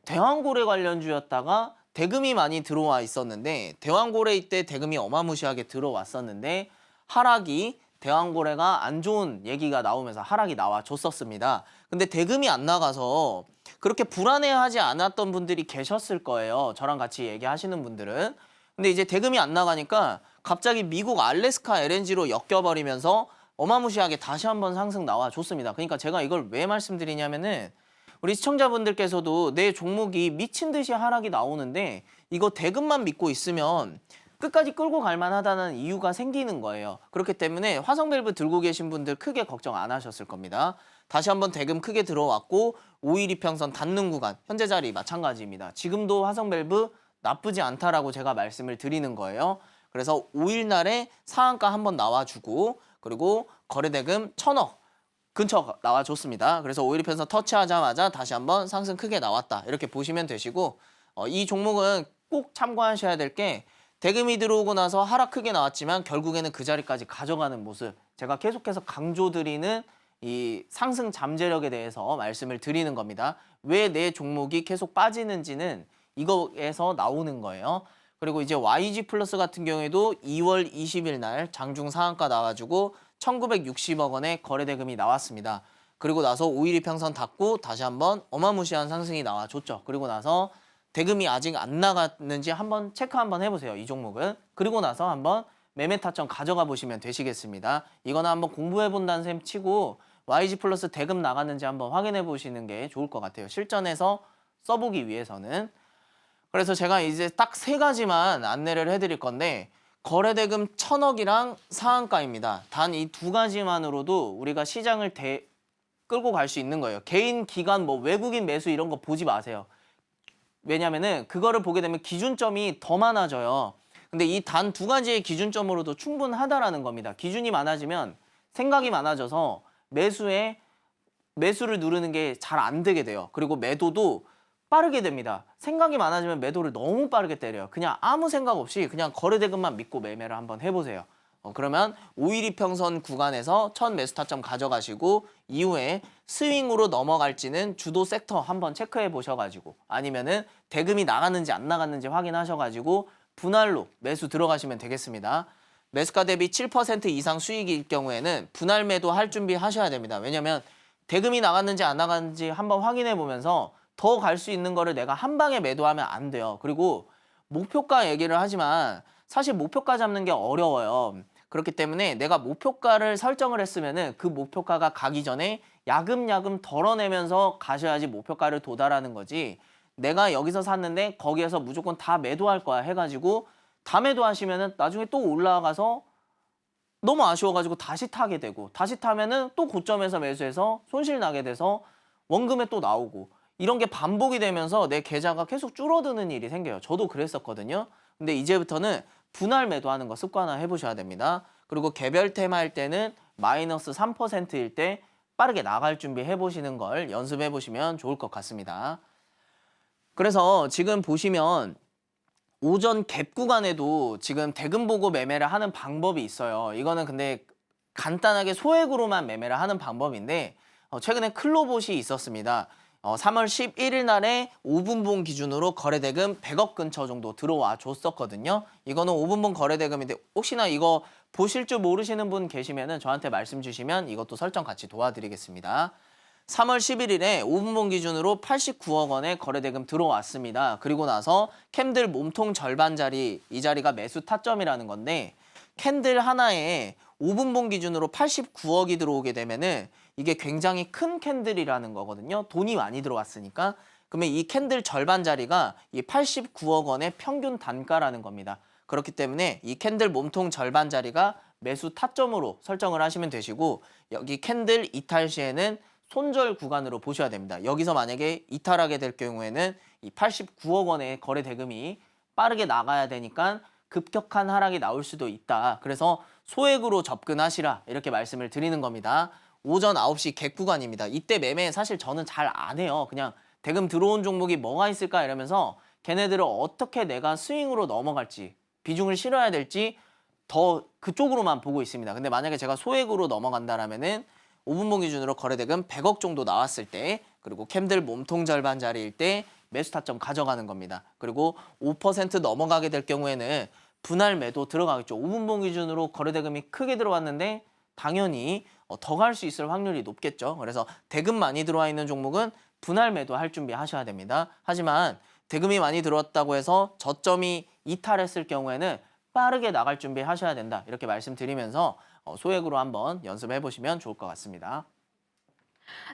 대왕고래 관련주였다가 대금이 많이 들어와 있었는데 대왕고래 이때 대금이 어마무시하게 들어왔었는데 하락이 대왕고래가 안 좋은 얘기가 나오면서 하락이 나와줬었습니다. 근데 대금이 안 나가서 그렇게 불안해하지 않았던 분들이 계셨을 거예요. 저랑 같이 얘기하시는 분들은. 근데 이제 대금이 안 나가니까 갑자기 미국 알래스카 LNG로 엮여버리면서 어마무시하게 다시 한번 상승 나와줬습니다. 그러니까 제가 이걸 왜 말씀드리냐면은 우리 시청자분들께서도 내 종목이 미친 듯이 하락이 나오는데 이거 대금만 믿고 있으면 끝까지 끌고 갈 만하다는 이유가 생기는 거예요. 그렇기 때문에 화성밸브 들고 계신 분들 크게 걱정 안 하셨을 겁니다. 다시 한번 대금 크게 들어왔고 5일 이평선 닿는 구간 현재 자리 마찬가지입니다. 지금도 화성밸브 나쁘지 않다라고 제가 말씀을 드리는 거예요. 그래서 5일 날에 상한가 한번 나와주고 그리고 거래대금 1,000억 근처 나와줬습니다. 그래서 5일 이평선 터치하자마자 다시 한번 상승 크게 나왔다. 이렇게 보시면 되시고 이 종목은 꼭 참고하셔야 될 게 대금이 들어오고 나서 하락 크게 나왔지만 결국에는 그 자리까지 가져가는 모습. 제가 계속해서 강조드리는 이 상승 잠재력에 대해서 말씀을 드리는 겁니다. 왜 내 종목이 계속 빠지는지는 이거에서 나오는 거예요. 그리고 이제 YG 플러스 같은 경우에도 2월 20일 날 장중 상한가 나와주고 1,960억 원의 거래대금이 나왔습니다. 그리고 나서 5일 이평선 닫고 다시 한번 어마무시한 상승이 나와줬죠. 그리고 나서 대금이 아직 안 나갔는지 한번 체크 한번 해보세요. 이 종목은. 그리고 나서 한번 매매 타점 가져가 보시면 되시겠습니다. 이거는 한번 공부해 본다는 셈 치고 YG 플러스 대금 나갔는지 한번 확인해 보시는 게 좋을 것 같아요. 실전에서 써보기 위해서는. 그래서 제가 이제 딱 3가지만 안내를 해드릴 건데 거래대금 1,000억이랑 상한가입니다. 단 이 2가지만으로도 우리가 시장을 끌고 갈 수 있는 거예요. 개인, 기관, 뭐 외국인 매수 이런 거 보지 마세요. 왜냐면은 그거를 보게 되면 기준점이 더 많아져요. 근데 이 단 2가지의 기준점으로도 충분하다라는 겁니다. 기준이 많아지면 생각이 많아져서 매수를 누르는 게 잘 안 되게 돼요. 그리고 매도도 빠르게 됩니다. 생각이 많아지면 매도를 너무 빠르게 때려요. 그냥 아무 생각 없이 그냥 거래대금만 믿고 매매를 한번 해보세요. 그러면 5일 이평선 구간에서 첫 매수 타점 가져가시고 이후에 스윙으로 넘어갈지는 주도 섹터 한번 체크해 보셔가지고 아니면은 대금이 나갔는지 안 나갔는지 확인하셔가지고 분할로 매수 들어가시면 되겠습니다. 매수가 대비 7% 이상 수익일 경우에는 분할 매도 할 준비 하셔야 됩니다. 왜냐면 대금이 나갔는지 안 나갔는지 한번 확인해 보면서 더 갈 수 있는 거를 내가 한 방에 매도하면 안 돼요. 그리고 목표가 얘기를 하지만 사실 목표가 잡는 게 어려워요. 그렇기 때문에 내가 목표가를 설정을 했으면은 그 목표가가 가기 전에 야금야금 덜어내면서 가셔야지 목표가를 도달하는 거지. 내가 여기서 샀는데 거기에서 무조건 다 매도할 거야 해가지고 다 매도하시면은 나중에 또 올라가서 너무 아쉬워가지고 다시 타게 되고 다시 타면은 또 고점에서 매수해서 손실 나게 돼서 원금에 또 나오고 이런 게 반복이 되면서 내 계좌가 계속 줄어드는 일이 생겨요. 저도 그랬었거든요. 근데 이제부터는 분할 매도하는 거 습관화 해보셔야 됩니다. 그리고 개별 테마 할 때는 마이너스 3%일 때 빠르게 나갈 준비 해보시는 걸 연습해 보시면 좋을 것 같습니다. 그래서 지금 보시면 오전 갭 구간에도 지금 대금 보고 매매를 하는 방법이 있어요. 이거는 근데 간단하게 소액으로만 매매를 하는 방법인데 최근에 클로봇이 있었습니다. 3월 11일 날에 5분봉 기준으로 거래대금 100억 근처 정도 들어와 줬었거든요. 이거는 5분봉 거래대금인데 혹시나 이거 보실 줄 모르시는 분 계시면은 저한테 말씀 주시면 이것도 설정 같이 도와드리겠습니다. 3월 11일에 5분봉 기준으로 89억 원의 거래대금 들어왔습니다. 그리고 나서 캔들 몸통 절반 자리, 이 자리가 매수 타점이라는 건데 캔들 하나에 5분봉 기준으로 89억이 들어오게 되면은 이게 굉장히 큰 캔들이라는 거거든요. 돈이 많이 들어왔으니까. 그러면 이 캔들 절반 자리가 이 89억 원의 평균 단가라는 겁니다. 그렇기 때문에 이 캔들 몸통 절반 자리가 매수 타점으로 설정을 하시면 되시고 여기 캔들 이탈 시에는 손절 구간으로 보셔야 됩니다. 여기서 만약에 이탈하게 될 경우에는 이 89억 원의 거래 대금이 빠르게 나가야 되니까 급격한 하락이 나올 수도 있다. 그래서 소액으로 접근하시라 이렇게 말씀을 드리는 겁니다. 오전 9시 갭 구간입니다. 이때 매매 사실 저는 잘 안 해요. 그냥 대금 들어온 종목이 뭐가 있을까 이러면서 걔네들을 어떻게 내가 스윙으로 넘어갈지 비중을 실어야 될지 더 그쪽으로만 보고 있습니다. 근데 만약에 제가 소액으로 넘어간다라면은 5분봉 기준으로 거래대금 100억 정도 나왔을 때 그리고 캠들 몸통 절반 자리일 때 매수 타점 가져가는 겁니다. 그리고 5% 넘어가게 될 경우에는 분할 매도 들어가겠죠. 5분봉 기준으로 거래대금이 크게 들어왔는데 당연히 더 갈 수 있을 확률이 높겠죠. 그래서 대금 많이 들어와 있는 종목은 분할 매도 할 준비 하셔야 됩니다. 하지만 대금이 많이 들어왔다고 해서 저점이 이탈했을 경우에는 빠르게 나갈 준비 하셔야 된다. 이렇게 말씀드리면서 소액으로 한번 연습해 보시면 좋을 것 같습니다.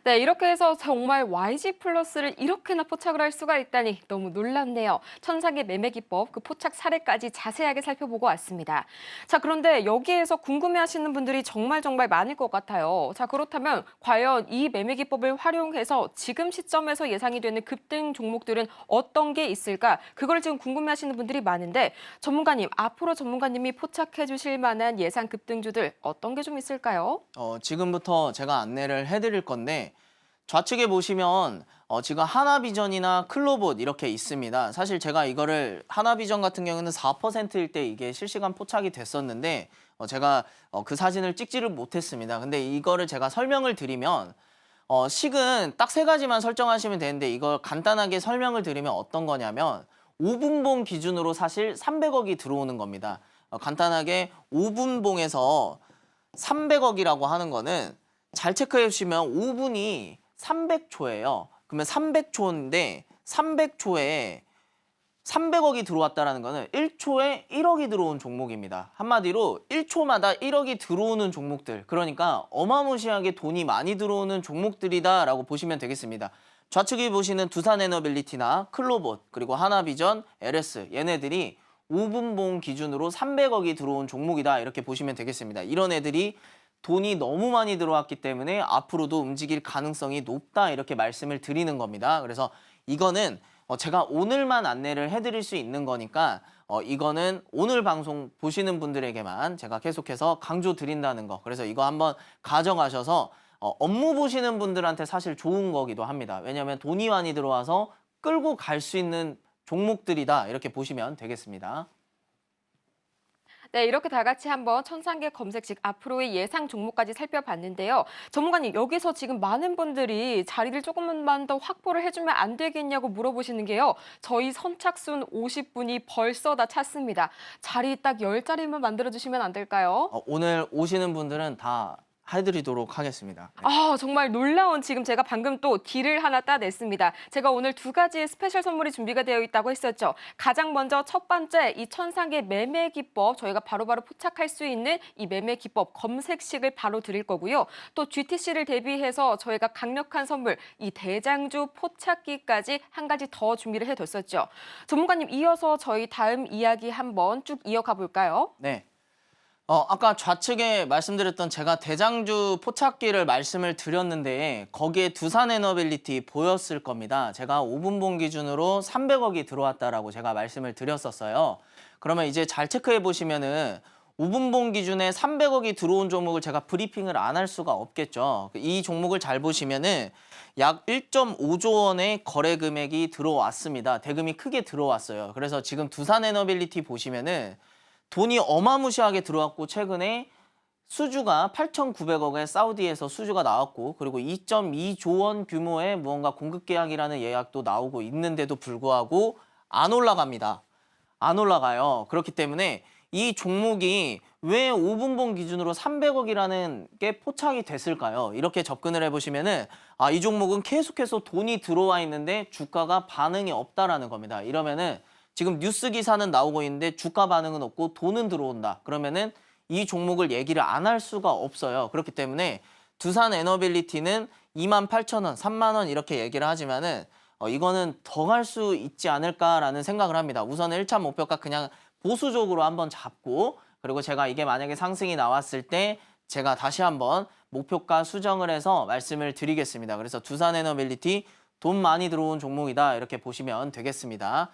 네, 이렇게 해서 정말 YG 플러스를 이렇게나 포착을 할 수가 있다니 너무 놀랍네요. 천상의 매매 기법, 그 포착 사례까지 자세하게 살펴보고 왔습니다. 자, 그런데 여기에서 궁금해하시는 분들이 정말 많을 것 같아요. 자, 그렇다면 과연 이 매매 기법을 활용해서 지금 시점에서 예상이 되는 급등 종목들은 어떤 게 있을까? 그걸 지금 궁금해하시는 분들이 많은데 전문가님, 앞으로 전문가님이 포착해 주실 만한 예상 급등주들 어떤 게 좀 있을까요? 지금부터 제가 안내를 해드릴 건데 좌측에 보시면 지금 하나비전이나 클로봇 이렇게 있습니다. 사실 제가 이거를 하나비전 같은 경우는 4%일 때 이게 실시간 포착이 됐었는데 제가 그 사진을 찍지를 못했습니다. 근데 이거를 제가 설명을 드리면 식은 딱 세 가지만 설정하시면 되는데 이걸 간단하게 설명을 드리면 어떤 거냐면 5분봉 기준으로 사실 300억이 들어오는 겁니다. 간단하게 5분봉에서 300억이라고 하는 거는 잘 체크해 주시면 5분이 300초예요. 그러면 300초인데 300초에 300억이 들어왔다는 거는 1초에 1억이 들어온 종목입니다. 한마디로 1초마다 1억이 들어오는 종목들. 그러니까 어마무시하게 돈이 많이 들어오는 종목들이다라고 보시면 되겠습니다. 좌측에 보시는 두산에너빌리티나 클로봇 그리고 하나비전, LS 얘네들이 5분봉 기준으로 300억이 들어온 종목이다 이렇게 보시면 되겠습니다. 이런 애들이 돈이 너무 많이 들어왔기 때문에 앞으로도 움직일 가능성이 높다 이렇게 말씀을 드리는 겁니다. 그래서 이거는 제가 오늘만 안내를 해드릴 수 있는 거니까 이거는 오늘 방송 보시는 분들에게만 제가 계속해서 강조 드린다는 거. 그래서 이거 한번 가져가셔서 업무 보시는 분들한테 사실 좋은 거기도 합니다. 왜냐하면 돈이 많이 들어와서 끌고 갈 수 있는 종목들이다 이렇게 보시면 되겠습니다. 네, 이렇게 다 같이 한번 천상계 검색식 앞으로의 예상 종목까지 살펴봤는데요. 전문가님, 여기서 지금 많은 분들이 자리를 조금만 더 확보를 해주면 안 되겠냐고 물어보시는 게요. 저희 선착순 50분이 벌써 다 찼습니다. 자리 딱 10자리만 만들어주시면 안 될까요? 오늘 오시는 분들은 다 해드리도록 하겠습니다. 네. 아, 정말 놀라운 지금 제가 방금 또 딜을 하나 따냈습니다. 제가 오늘 두 가지의 스페셜 선물이 준비가 되어 있다고 했었죠. 가장 먼저 첫 번째 이 천상계 매매 기법 저희가 바로바로 포착할 수 있는 이 매매 기법 검색식을 바로 드릴 거고요. 또 GTC를 대비해서 저희가 강력한 선물 이 대장주 포착기까지 한 가지 더 준비를 해뒀었죠. 전문가님 이어서 저희 다음 이야기 한번 쭉 이어가 볼까요? 네. 아까 좌측에 말씀드렸던 제가 대장주 포착기를 말씀을 드렸는데 거기에 두산에너빌리티 보였을 겁니다. 제가 5분봉 기준으로 300억이 들어왔다라고 제가 말씀을 드렸었어요. 그러면 이제 잘 체크해 보시면은 5분봉 기준에 300억이 들어온 종목을 제가 브리핑을 안 할 수가 없겠죠. 이 종목을 잘 보시면은 약 1.5조 원의 거래 금액이 들어왔습니다. 대금이 크게 들어왔어요. 그래서 지금 두산에너빌리티 보시면은 돈이 어마무시하게 들어왔고 최근에 수주가 8,900억의 사우디에서 수주가 나왔고 그리고 2.2조 원 규모의 무언가 공급 계약이라는 예약도 나오고 있는데도 불구하고 안 올라갑니다. 안 올라가요. 그렇기 때문에 이 종목이 왜 5분봉 기준으로 300억이라는 게 포착이 됐을까요? 이렇게 접근을 해보시면은 이 종목은 계속해서 돈이 들어와 있는데 주가가 반응이 없다라는 겁니다. 이러면은 지금 뉴스 기사는 나오고 있는데 주가 반응은 없고 돈은 들어온다. 그러면은 이 종목을 얘기를 안 할 수가 없어요. 그렇기 때문에 두산에너빌리티는 28,000원, 3만 원 이렇게 얘기를 하지만은 이거는 더 갈 수 있지 않을까라는 생각을 합니다. 우선 1차 목표가 그냥 보수적으로 한번 잡고 그리고 제가 이게 만약에 상승이 나왔을 때 제가 다시 한번 목표가 수정을 해서 말씀을 드리겠습니다. 그래서 두산에너빌리티 돈 많이 들어온 종목이다 이렇게 보시면 되겠습니다.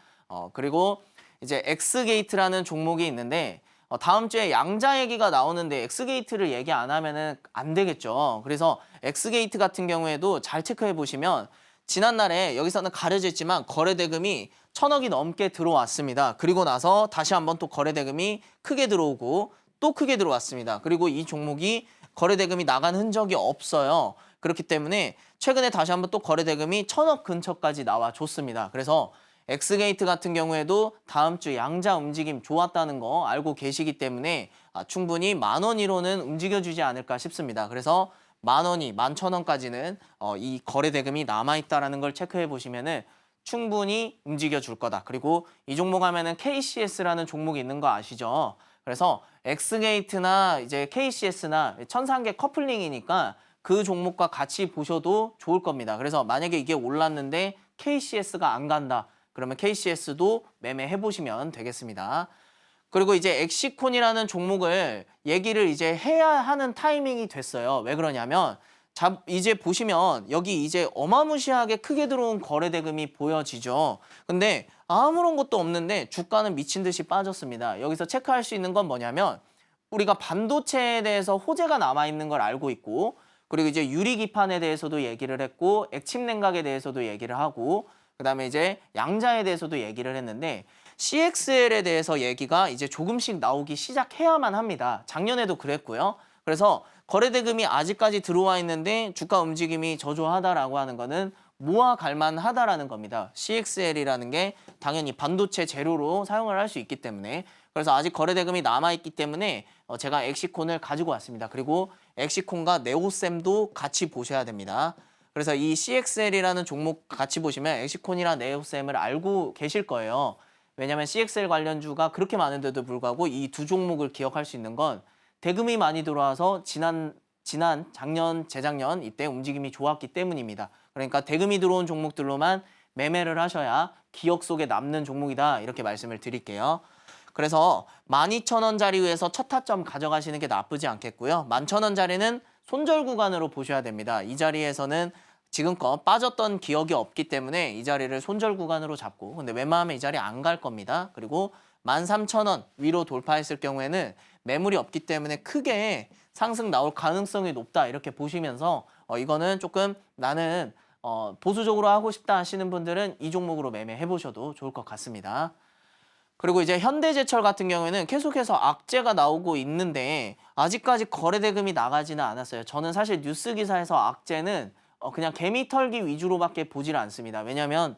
그리고 이제 엑스게이트라는 종목이 있는데 다음 주에 양자 얘기가 나오는데 엑스게이트를 얘기 안 하면은 안 되겠죠. 그래서 엑스게이트 같은 경우에도 잘 체크해 보시면 지난날에 여기서는 가려져 있지만 거래 대금이 1,000억이 넘게 들어왔습니다. 그리고 나서 다시 한번 또 거래 대금이 크게 들어오고 또 크게 들어왔습니다. 그리고 이 종목이 거래 대금이 나간 흔적이 없어요. 그렇기 때문에 최근에 다시 한번 또 거래 대금이 1,000억 근처까지 나와줬습니다. 그래서 엑스게이트 같은 경우에도 다음 주 양자 움직임 좋았다는 거 알고 계시기 때문에 충분히 10,000원으로는 움직여주지 않을까 싶습니다. 그래서 10,000원이 11,000원까지는 이 거래 대금이 남아있다는 걸 체크해 보시면은 충분히 움직여줄 거다. 그리고 이 종목 하면은 KCS라는 종목이 있는 거 아시죠? 그래서 엑스게이트나 이제 KCS나 천상계 커플링이니까 그 종목과 같이 보셔도 좋을 겁니다. 그래서 만약에 이게 올랐는데 KCS가 안 간다. 그러면 KCS도 매매해 보시면 되겠습니다. 그리고 이제 엑시콘이라는 종목을 얘기를 이제 해야 하는 타이밍이 됐어요. 왜 그러냐면 이제 보시면 여기 이제 어마무시하게 크게 들어온 거래 대금이 보여지죠. 근데 아무런 것도 없는데 주가는 미친 듯이 빠졌습니다. 여기서 체크할 수 있는 건 뭐냐면 우리가 반도체에 대해서 호재가 남아있는 걸 알고 있고, 그리고 이제 유리기판에 대해서도 얘기를 했고, 액침 냉각에 대해서도 얘기를 하고, 그다음에 이제 양자에 대해서도 얘기를 했는데 CXL에 대해서 얘기가 이제 조금씩 나오기 시작해야만 합니다. 작년에도 그랬고요. 그래서 거래 대금이 아직까지 들어와 있는데 주가 움직임이 저조하다라고 하는 거는 모아갈 만하다라는 겁니다. CXL이라는 게 당연히 반도체 재료로 사용을 할 수 있기 때문에, 그래서 아직 거래 대금이 남아있기 때문에 제가 엑시콘을 가지고 왔습니다. 그리고 엑시콘과 네오셈도 같이 보셔야 됩니다. 그래서 이 CXL이라는 종목 같이 보시면 엑시콘이랑 네오셈을 알고 계실 거예요. 왜냐하면 CXL 관련주가 그렇게 많은데도 불구하고 이 두 종목을 기억할 수 있는 건 대금이 많이 들어와서 작년, 재작년 이때 움직임이 좋았기 때문입니다. 그러니까 대금이 들어온 종목들로만 매매를 하셔야 기억 속에 남는 종목이다, 이렇게 말씀을 드릴게요. 그래서 12,000원짜리에서 첫 타점 가져가시는 게 나쁘지 않겠고요. 11,000원짜리는 손절 구간으로 보셔야 됩니다. 이 자리에서는 지금껏 빠졌던 기억이 없기 때문에 이 자리를 손절 구간으로 잡고, 근데 웬만하면 이 자리 안 갈 겁니다. 그리고 13,000원 위로 돌파했을 경우에는 매물이 없기 때문에 크게 상승 나올 가능성이 높다, 이렇게 보시면서 이거는 조금 나는 보수적으로 하고 싶다 하시는 분들은 이 종목으로 매매해 보셔도 좋을 것 같습니다. 그리고 이제 현대제철 같은 경우에는 계속해서 악재가 나오고 있는데 아직까지 거래 대금이 나가지는 않았어요. 저는 사실 뉴스 기사에서 악재는 그냥 개미 털기 위주로밖에 보질 않습니다. 왜냐하면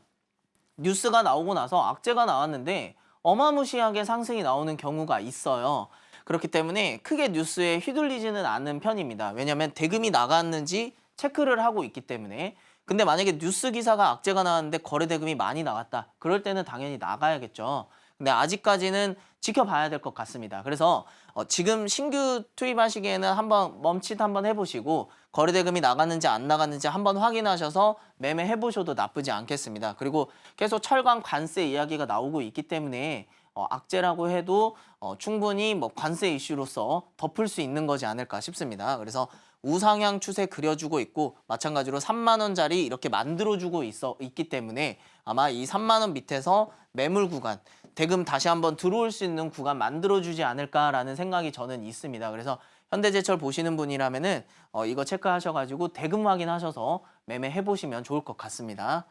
뉴스가 나오고 나서 악재가 나왔는데 어마무시하게 상승이 나오는 경우가 있어요. 그렇기 때문에 크게 뉴스에 휘둘리지는 않는 편입니다. 왜냐하면 대금이 나갔는지 체크를 하고 있기 때문에. 근데 만약에 뉴스 기사가 악재가 나왔는데 거래 대금이 많이 나갔다, 그럴 때는 당연히 나가야겠죠. 근데 아직까지는 지켜봐야 될 것 같습니다. 그래서 지금 신규 투입하시기에는 한번 멈칫 한번 해보시고 거래 대금이 나갔는지 안 나갔는지 한번 확인하셔서 매매해 보셔도 나쁘지 않겠습니다. 그리고 계속 철강 관세 이야기가 나오고 있기 때문에 악재라고 해도 충분히 뭐 관세 이슈로서 덮을 수 있는 거지 않을까 싶습니다. 그래서 우상향 추세 그려주고 있고, 마찬가지로 3만 원짜리 이렇게 만들어주고 있기 때문에 아마 이 3만 원 밑에서 매물 구간, 대금 다시 한번 들어올 수 있는 구간 만들어주지 않을까라는 생각이 저는 있습니다. 그래서 현대제철 보시는 분이라면은 이거 체크하셔가지고 대금 확인하셔서 매매해 보시면 좋을 것 같습니다.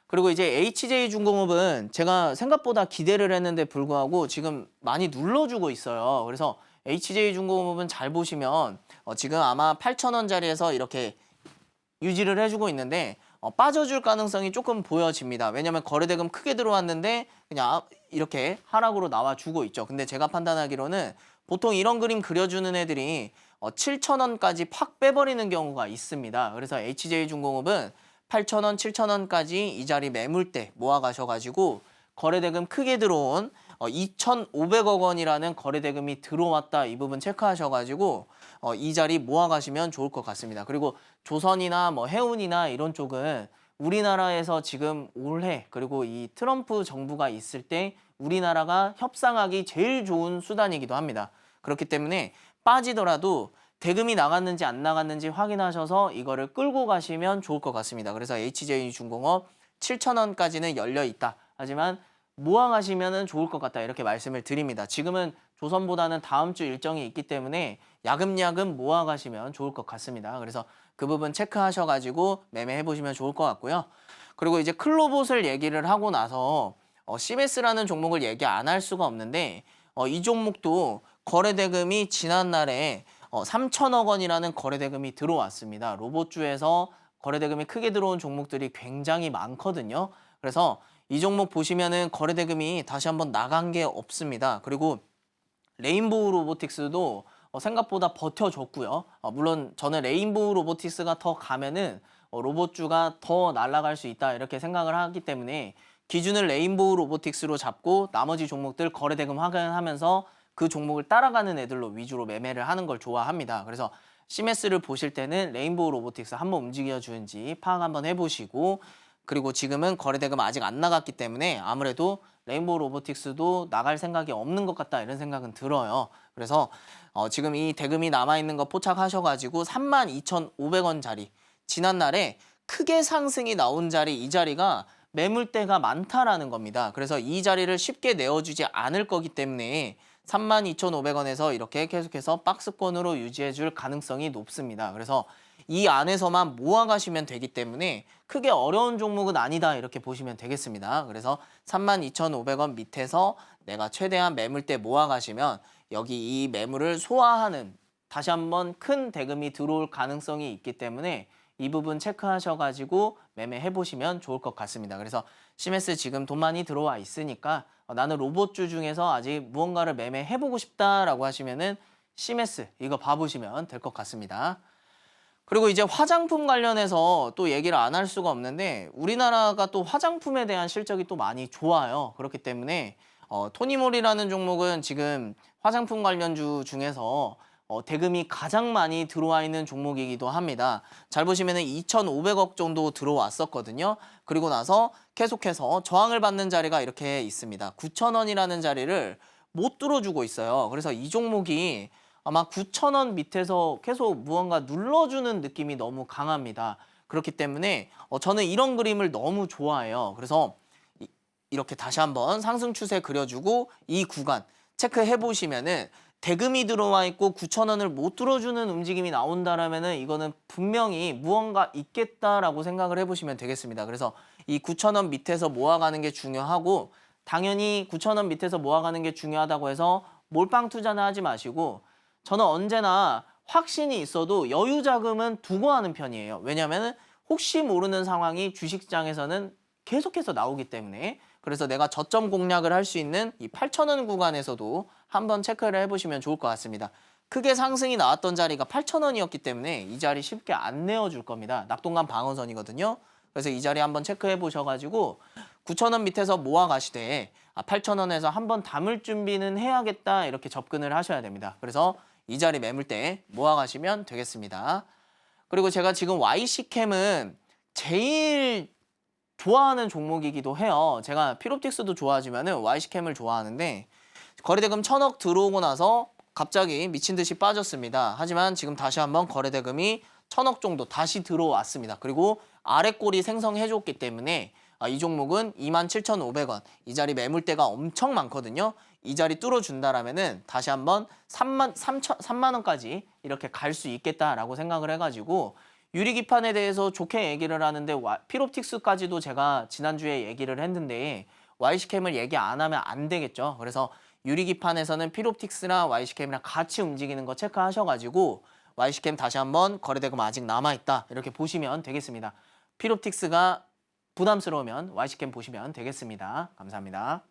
그리고 이제 HJ중공업은 제가 생각보다 기대를 했는데 불구하고 지금 많이 눌러주고 있어요. 그래서 HJ중공업은 잘 보시면 지금 아마 8,000원짜리에서 이렇게 유지를 해주고 있는데 빠져줄 가능성이 조금 보여집니다. 왜냐하면 거래대금 크게 들어왔는데 그냥 이렇게 하락으로 나와주고 있죠. 근데 제가 판단하기로는 보통 이런 그림 그려주는 애들이 7,000원까지 팍 빼버리는 경우가 있습니다. 그래서 HJ중공업은 8,000원, 7,000원까지 이 자리 매물대 모아가셔가지고 거래대금 크게 들어온 2,500억 원이라는 거래대금이 들어왔다, 이 부분 체크하셔가지고 이 자리 모아가시면 좋을 것 같습니다. 그리고 조선이나 뭐 해운이나 이런 쪽은 우리나라에서 지금 올해, 그리고 이 트럼프 정부가 있을 때 우리나라가 협상하기 제일 좋은 수단이기도 합니다. 그렇기 때문에 빠지더라도 대금이 나갔는지 안 나갔는지 확인하셔서 이거를 끌고 가시면 좋을 것 같습니다. 그래서 HJ중공업 7,000원까지는 열려 있다. 하지만 모아가시면 좋을 것 같다, 이렇게 말씀을 드립니다. 지금은 조선보다는 다음 주 일정이 있기 때문에 야금야금 모아가시면 좋을 것 같습니다. 그래서 그 부분 체크하셔가지고 매매해보시면 좋을 것 같고요. 그리고 이제 클로봇을 얘기를 하고 나서 CMS라는 종목을 얘기 안 할 수가 없는데 이 종목도 거래대금이 지난날에 3천억 원이라는 거래대금이 들어왔습니다. 로봇주에서 거래대금이 크게 들어온 종목들이 굉장히 많거든요. 그래서 이 종목 보시면은 거래대금이 다시 한번 나간 게 없습니다. 그리고 레인보우 로보틱스도 생각보다 버텨줬고요. 물론 저는 레인보우 로보틱스가 더 가면은 로봇주가 더 날아갈 수 있다, 이렇게 생각을 하기 때문에 기준을 레인보우 로보틱스로 잡고 나머지 종목들 거래대금 확인하면서 그 종목을 따라가는 애들로 위주로 매매를 하는 걸 좋아합니다. 그래서 CMS를 보실 때는 레인보우 로보틱스 한번 움직여주는지 파악 한번 해보시고, 그리고 지금은 거래대금 아직 안 나갔기 때문에 아무래도 레인보우 로보틱스도 나갈 생각이 없는 것 같다, 이런 생각은 들어요. 그래서 지금 이 대금이 남아있는 거 포착하셔가지고 32,500원짜리, 지난날에 크게 상승이 나온 자리, 이 자리가 매물대가 많다라는 겁니다. 그래서 이 자리를 쉽게 내어주지 않을 거기 때문에 32,500원에서 이렇게 계속해서 박스권으로 유지해 줄 가능성이 높습니다. 그래서 이 안에서만 모아가시면 되기 때문에 크게 어려운 종목은 아니다, 이렇게 보시면 되겠습니다. 그래서 32,500원 밑에서 내가 최대한 매물대 모아가시면 여기 이 매물을 소화하는, 다시 한번 큰 대금이 들어올 가능성이 있기 때문에 이 부분 체크하셔가지고 매매해보시면 좋을 것 같습니다. 그래서 CMS 지금 돈 많이 들어와 있으니까 나는 로봇주 중에서 아직 무언가를 매매해보고 싶다라고 하시면은 CMS 이거 봐보시면 될 것 같습니다. 그리고 이제 화장품 관련해서 또 얘기를 안 할 수가 없는데, 우리나라가 또 화장품에 대한 실적이 또 많이 좋아요. 그렇기 때문에 토니모리라는 종목은 지금 화장품 관련주 중에서 대금이 가장 많이 들어와 있는 종목이기도 합니다. 잘 보시면은 2,500억 정도 들어왔었거든요. 그리고 나서 계속해서 저항을 받는 자리가 이렇게 있습니다. 9,000원이라는 자리를 못 뚫어주고 있어요. 그래서 이 종목이 아마 9,000원 밑에서 계속 무언가 눌러주는 느낌이 너무 강합니다. 그렇기 때문에 저는 이런 그림을 너무 좋아해요. 그래서 이렇게 다시 한번 상승 추세 그려주고 이 구간 체크해 보시면은 대금이 들어와 있고 9,000원을 못 뚫어주는 움직임이 나온다라면은 이거는 분명히 무언가 있겠다라고 생각을 해보시면 되겠습니다. 그래서 이 9,000원 밑에서 모아가는 게 중요하고, 당연히 9,000원 밑에서 모아가는 게 중요하다고 해서 몰빵 투자는 하지 마시고, 저는 언제나 확신이 있어도 여유 자금은 두고 하는 편이에요. 왜냐하면 혹시 모르는 상황이 주식시장에서는 계속해서 나오기 때문에. 그래서 내가 저점 공략을 할 수 있는 이 8,000원 구간에서도 한번 체크를 해보시면 좋을 것 같습니다. 크게 상승이 나왔던 자리가 8,000원이었기 때문에 이 자리 쉽게 안 내어줄 겁니다. 낙동강 방어선이거든요. 그래서 이 자리 한번 체크해 보셔가지고 9,000원 밑에서 모아가시되 8,000원에서 한번 담을 준비는 해야겠다, 이렇게 접근을 하셔야 됩니다. 그래서 이 자리 매물대 모아가시면 되겠습니다. 그리고 제가 지금 YC캠은 제일 좋아하는 종목이기도 해요. 제가 필옵틱스도 좋아하지만은 YC캠을 좋아하는데, 거래대금 1,000억 들어오고 나서 갑자기 미친 듯이 빠졌습니다. 하지만 지금 다시 한번 거래대금이 1,000억 정도 다시 들어왔습니다. 그리고 아래꼴이 생성해줬기 때문에 이 종목은 27,500원, 이 자리 매물대가 엄청 많거든요. 이 자리 뚫어준다라면은 다시 한번 3만 원까지 이렇게 갈 수 있겠다라고 생각을 해가지고, 유리기판에 대해서 좋게 얘기를 하는데 필옵틱스까지도 제가 지난주에 얘기를 했는데 YC캠을 얘기 안 하면 안 되겠죠. 그래서 유리기판에서는 필옵틱스랑 YC캠이랑 같이 움직이는 거 체크하셔가지고 YC캠 다시 한번 거래대금 아직 남아있다, 이렇게 보시면 되겠습니다. 필옵틱스가 부담스러우면 YC캠 보시면 되겠습니다. 감사합니다.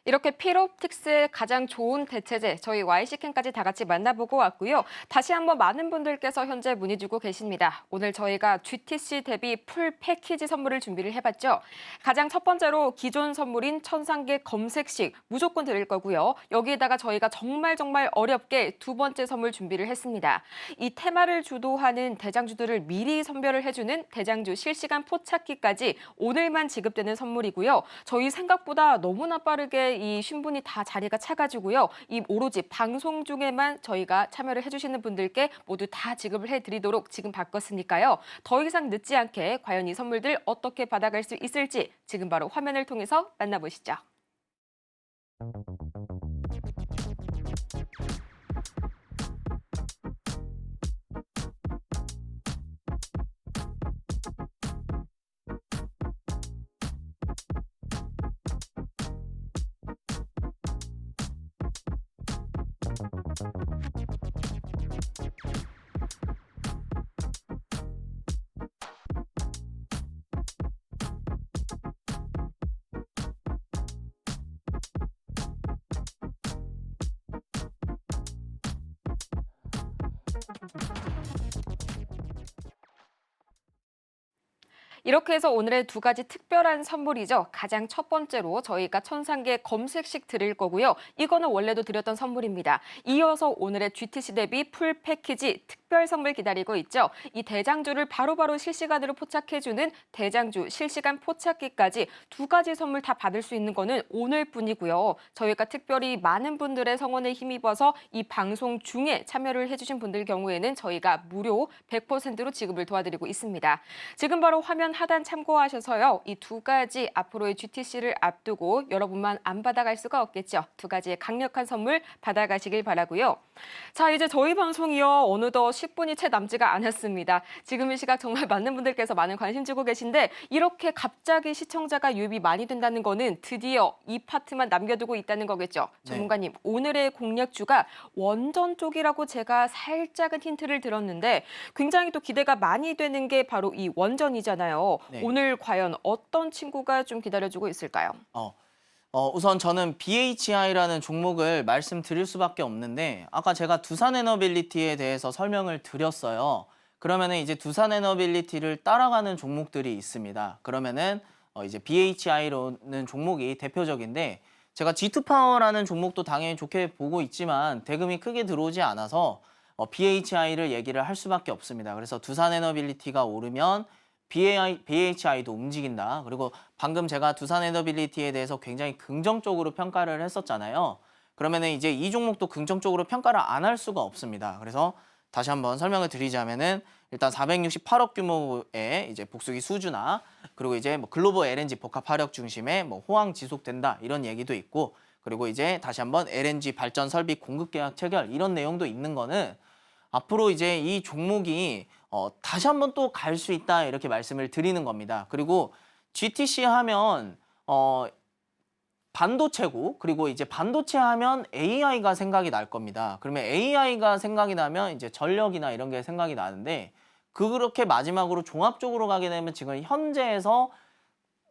이렇게 필옵틱스의 가장 좋은 대체제, 저희 YC캠까지 다 같이 만나보고 왔고요. 다시 한번 많은 분들께서 현재 문의 주고 계십니다. 오늘 저희가 GTC 대비 풀 패키지 선물을 준비를 해봤죠. 가장 첫 번째로 기존 선물인 천상계 검색식 무조건 드릴 거고요. 여기에다가 저희가 정말 어렵게 두 번째 선물 준비를 했습니다. 이 테마를 주도하는 대장주들을 미리 선별을 해주는 대장주 실시간 포착기까지 오늘만 지급되는 선물이고요. 저희 생각보다 너무나 빠르게 이 신분이 다 자리가 차가지고요. 이 오로지 방송 중에만 저희가 참여를 해주시는 분들께 모두 다 지급을 해드리도록 지금 바꿨으니까요. 더 이상 늦지 않게 과연 이 선물들 어떻게 받아갈 수 있을지 지금 바로 화면을 통해서 만나보시죠. 이렇게 해서 오늘의 두 가지 특별한 선물이죠. 가장 첫 번째로 저희가 천상계 검색식 드릴 거고요. 이거는 원래도 드렸던 선물입니다. 이어서 오늘의 GTC 대비 풀 패키지 특별 선물 기다리고 있죠. 이 대장주를 바로바로 실시간으로 포착해주는 대장주 실시간 포착기까지 두 가지 선물 다 받을 수 있는 거는 오늘뿐이고요. 저희가 특별히 많은 분들의 성원에 힘입어서 이 방송 중에 참여를 해주신 분들 경우에는 저희가 무료 100%로 지급을 도와드리고 있습니다. 지금 바로 화면 하단 참고하셔서요. 이 두 가지 앞으로의 GTC를 앞두고 여러분만 안 받아갈 수가 없겠죠. 두 가지의 강력한 선물 받아가시길 바라고요. 자, 이제 저희 방송이요. 어느덧 10분이 채 남지가 않았습니다. 지금 이 시각 정말 많은 분들께서 많은 관심 주고 계신데 이렇게 갑자기 시청자가 유입이 많이 된다는 거는 드디어 이 파트만 남겨두고 있다는 거겠죠. 전문가님, 오늘의 공략주가 원전 쪽이라고 제가 살짝은 힌트를 들었는데 굉장히 또 기대가 많이 되는 게 바로 이 원전이잖아요. 네. 오늘 과연 어떤 친구가 좀 기다려주고 있을까요? 우선 저는 BHI라는 종목을 말씀드릴 수밖에 없는데 아까 제가 두산에너빌리티에 대해서 설명을 드렸어요. 그러면은 이제 두산에너빌리티를 따라가는 종목들이 있습니다. 그러면은 이제 BHI라는 종목이 대표적인데 제가 G2파워라는 종목도 당연히 좋게 보고 있지만 대금이 크게 들어오지 않아서 BHI를 얘기를 할 수밖에 없습니다. 그래서 두산에너빌리티가 오르면 BHI도 움직인다. 그리고 방금 제가 두산에너빌리티에 대해서 굉장히 긍정적으로 평가를 했었잖아요. 그러면은 이제 이 종목도 긍정적으로 평가를 안 할 수가 없습니다. 그래서 다시 한번 설명을 드리자면은 일단 468억 규모의 이제 복수기 수주나 그리고 이제 뭐 글로벌 LNG 복합 화력 중심의 뭐 호황 지속된다 이런 얘기도 있고 그리고 이제 다시 한번 LNG 발전 설비 공급 계약 체결 이런 내용도 있는 거는 앞으로 이제 이 종목이 다시 한번 또 갈 수 있다 이렇게 말씀을 드리는 겁니다. 그리고 GTC 하면 반도체고 그리고 이제 반도체 하면 AI가 생각이 날 겁니다. 그러면 AI가 생각이 나면 이제 전력이나 이런 게 생각이 나는데 그렇게 마지막으로 종합적으로 가게 되면 지금 현재에서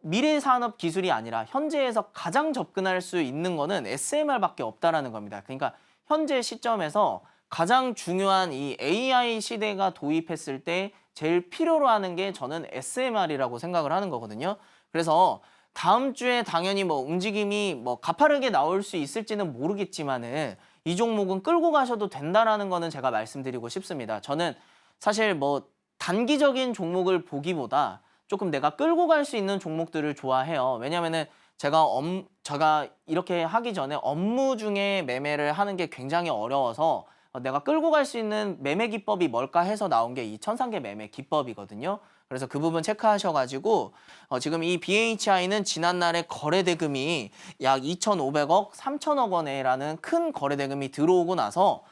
미래 산업 기술이 아니라 현재에서 가장 접근할 수 있는 거는 SMR밖에 없다라는 겁니다. 그러니까 현재 시점에서 가장 중요한 이 AI 시대가 도입했을 때 제일 필요로 하는 게 저는 SMR이라고 생각을 하는 거거든요. 그래서 다음 주에 당연히 뭐 움직임이 뭐 가파르게 나올 수 있을지는 모르겠지만은 이 종목은 끌고 가셔도 된다라는 거는 제가 말씀드리고 싶습니다. 저는 사실 뭐 단기적인 종목을 보기보다 조금 내가 끌고 갈 수 있는 종목들을 좋아해요. 왜냐면은 제가 이렇게 하기 전에 업무 중에 매매를 하는 게 굉장히 어려워서 내가 끌고 갈 수 있는 매매 기법이 뭘까 해서 나온 게 이 천상계 매매 기법이거든요. 그래서 그 부분 체크하셔가지고 지금 이 BHI는 지난날에 거래 대금이 약 2,500억, 3,000억 원에라는 큰 거래 대금이 들어오고 나서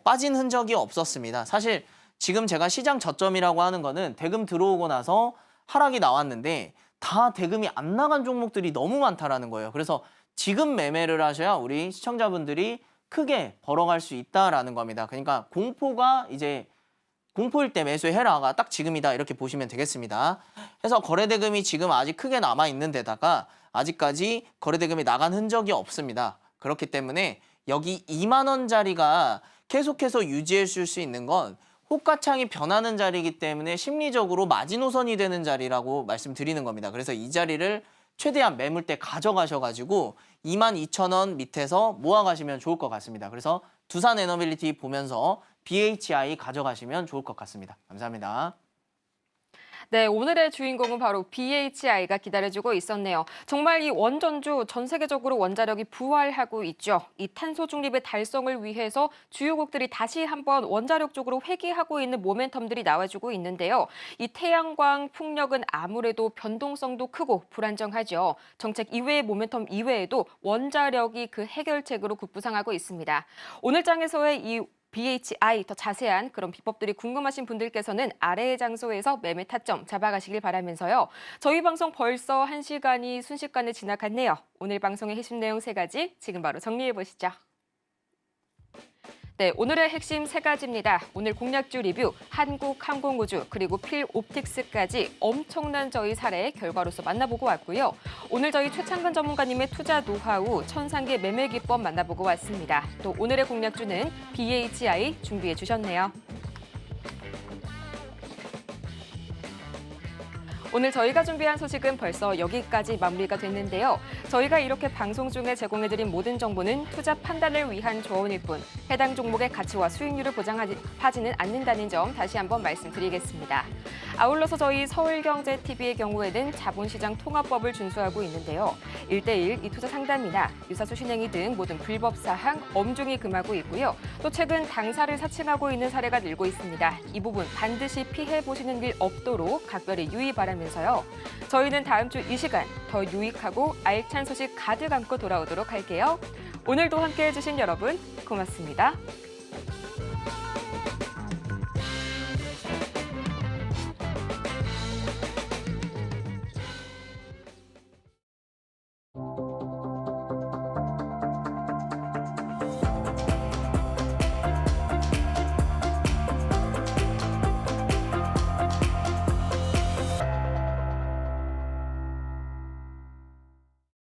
빠진 흔적이 없었습니다. 사실 지금 제가 시장 저점이라고 하는 거는 대금 들어오고 나서 하락이 나왔는데 다 대금이 안 나간 종목들이 너무 많다라는 거예요. 그래서 지금 매매를 하셔야 우리 시청자분들이 크게 벌어갈 수 있다라는 겁니다. 그러니까 공포일 때 매수해라가 딱 지금이다 이렇게 보시면 되겠습니다. 그래서 거래대금이 지금 아직 크게 남아있는 데다가 아직까지 거래대금이 나간 흔적이 없습니다. 그렇기 때문에 여기 2만 원짜리가 계속해서 유지해줄 수 있는 건 호가창이 변하는 자리이기 때문에 심리적으로 마지노선이 되는 자리라고 말씀드리는 겁니다. 그래서 이 자리를 최대한 매물대 가져가셔가지고 22,000원 밑에서 모아가시면 좋을 것 같습니다. 그래서 두산에너빌리티 보면서 BHI 가져가시면 좋을 것 같습니다. 감사합니다. 네, 오늘의 주인공은 바로 BHI가 기다려주고 있었네요. 정말 이 원전주 전 세계적으로 원자력이 부활하고 있죠. 이 탄소 중립의 달성을 위해서 주요국들이 다시 한번 원자력 쪽으로 회귀하고 있는 모멘텀들이 나와주고 있는데요. 이 태양광 풍력은 아무래도 변동성도 크고 불안정하죠. 정책 이외의 모멘텀 이외에도 원자력이 그 해결책으로 급부상하고 있습니다. 오늘 장에서의 이 BHI 더 자세한 그런 비법들이 궁금하신 분들께서는 아래의 장소에서 매매 타점 잡아가시길 바라면서요. 저희 방송 벌써 1시간이 순식간에 지나갔네요. 오늘 방송의 핵심 내용 3가지 지금 바로 정리해 보시죠. 네, 오늘의 핵심 3가지입니다. 오늘 공략주 리뷰, 한국항공우주, 그리고 필옵틱스까지 엄청난 저희 사례 결과로서 만나보고 왔고요. 오늘 저희 최창근 전문가님의 투자 노하우, 천상계 매매 기법 만나보고 왔습니다. 또 오늘의 공략주는 BHI 준비해 주셨네요. 오늘 저희가 준비한 소식은 벌써 여기까지 마무리가 됐는데요. 저희가 이렇게 방송 중에 제공해드린 모든 정보는 투자 판단을 위한 조언일 뿐 해당 종목의 가치와 수익률을 보장하지는 않는다는 점 다시 한번 말씀드리겠습니다. 아울러서 저희 서울경제TV의 경우에는 자본시장 통합법을 준수하고 있는데요. 1:1 이투자 상담이나 유사수 신행위 등 모든 불법 사항 엄중히 금하고 있고요. 또 최근 당사를 사칭하고 있는 사례가 늘고 있습니다. 이 부분 반드시 피해보시는 일 없도록 각별히 유의 바라면서요. 저희는 다음 주 이 시간 더 유익하고 알찬 소식 가득 안고 돌아오도록 할게요. 오늘도 함께해 주신 여러분 고맙습니다.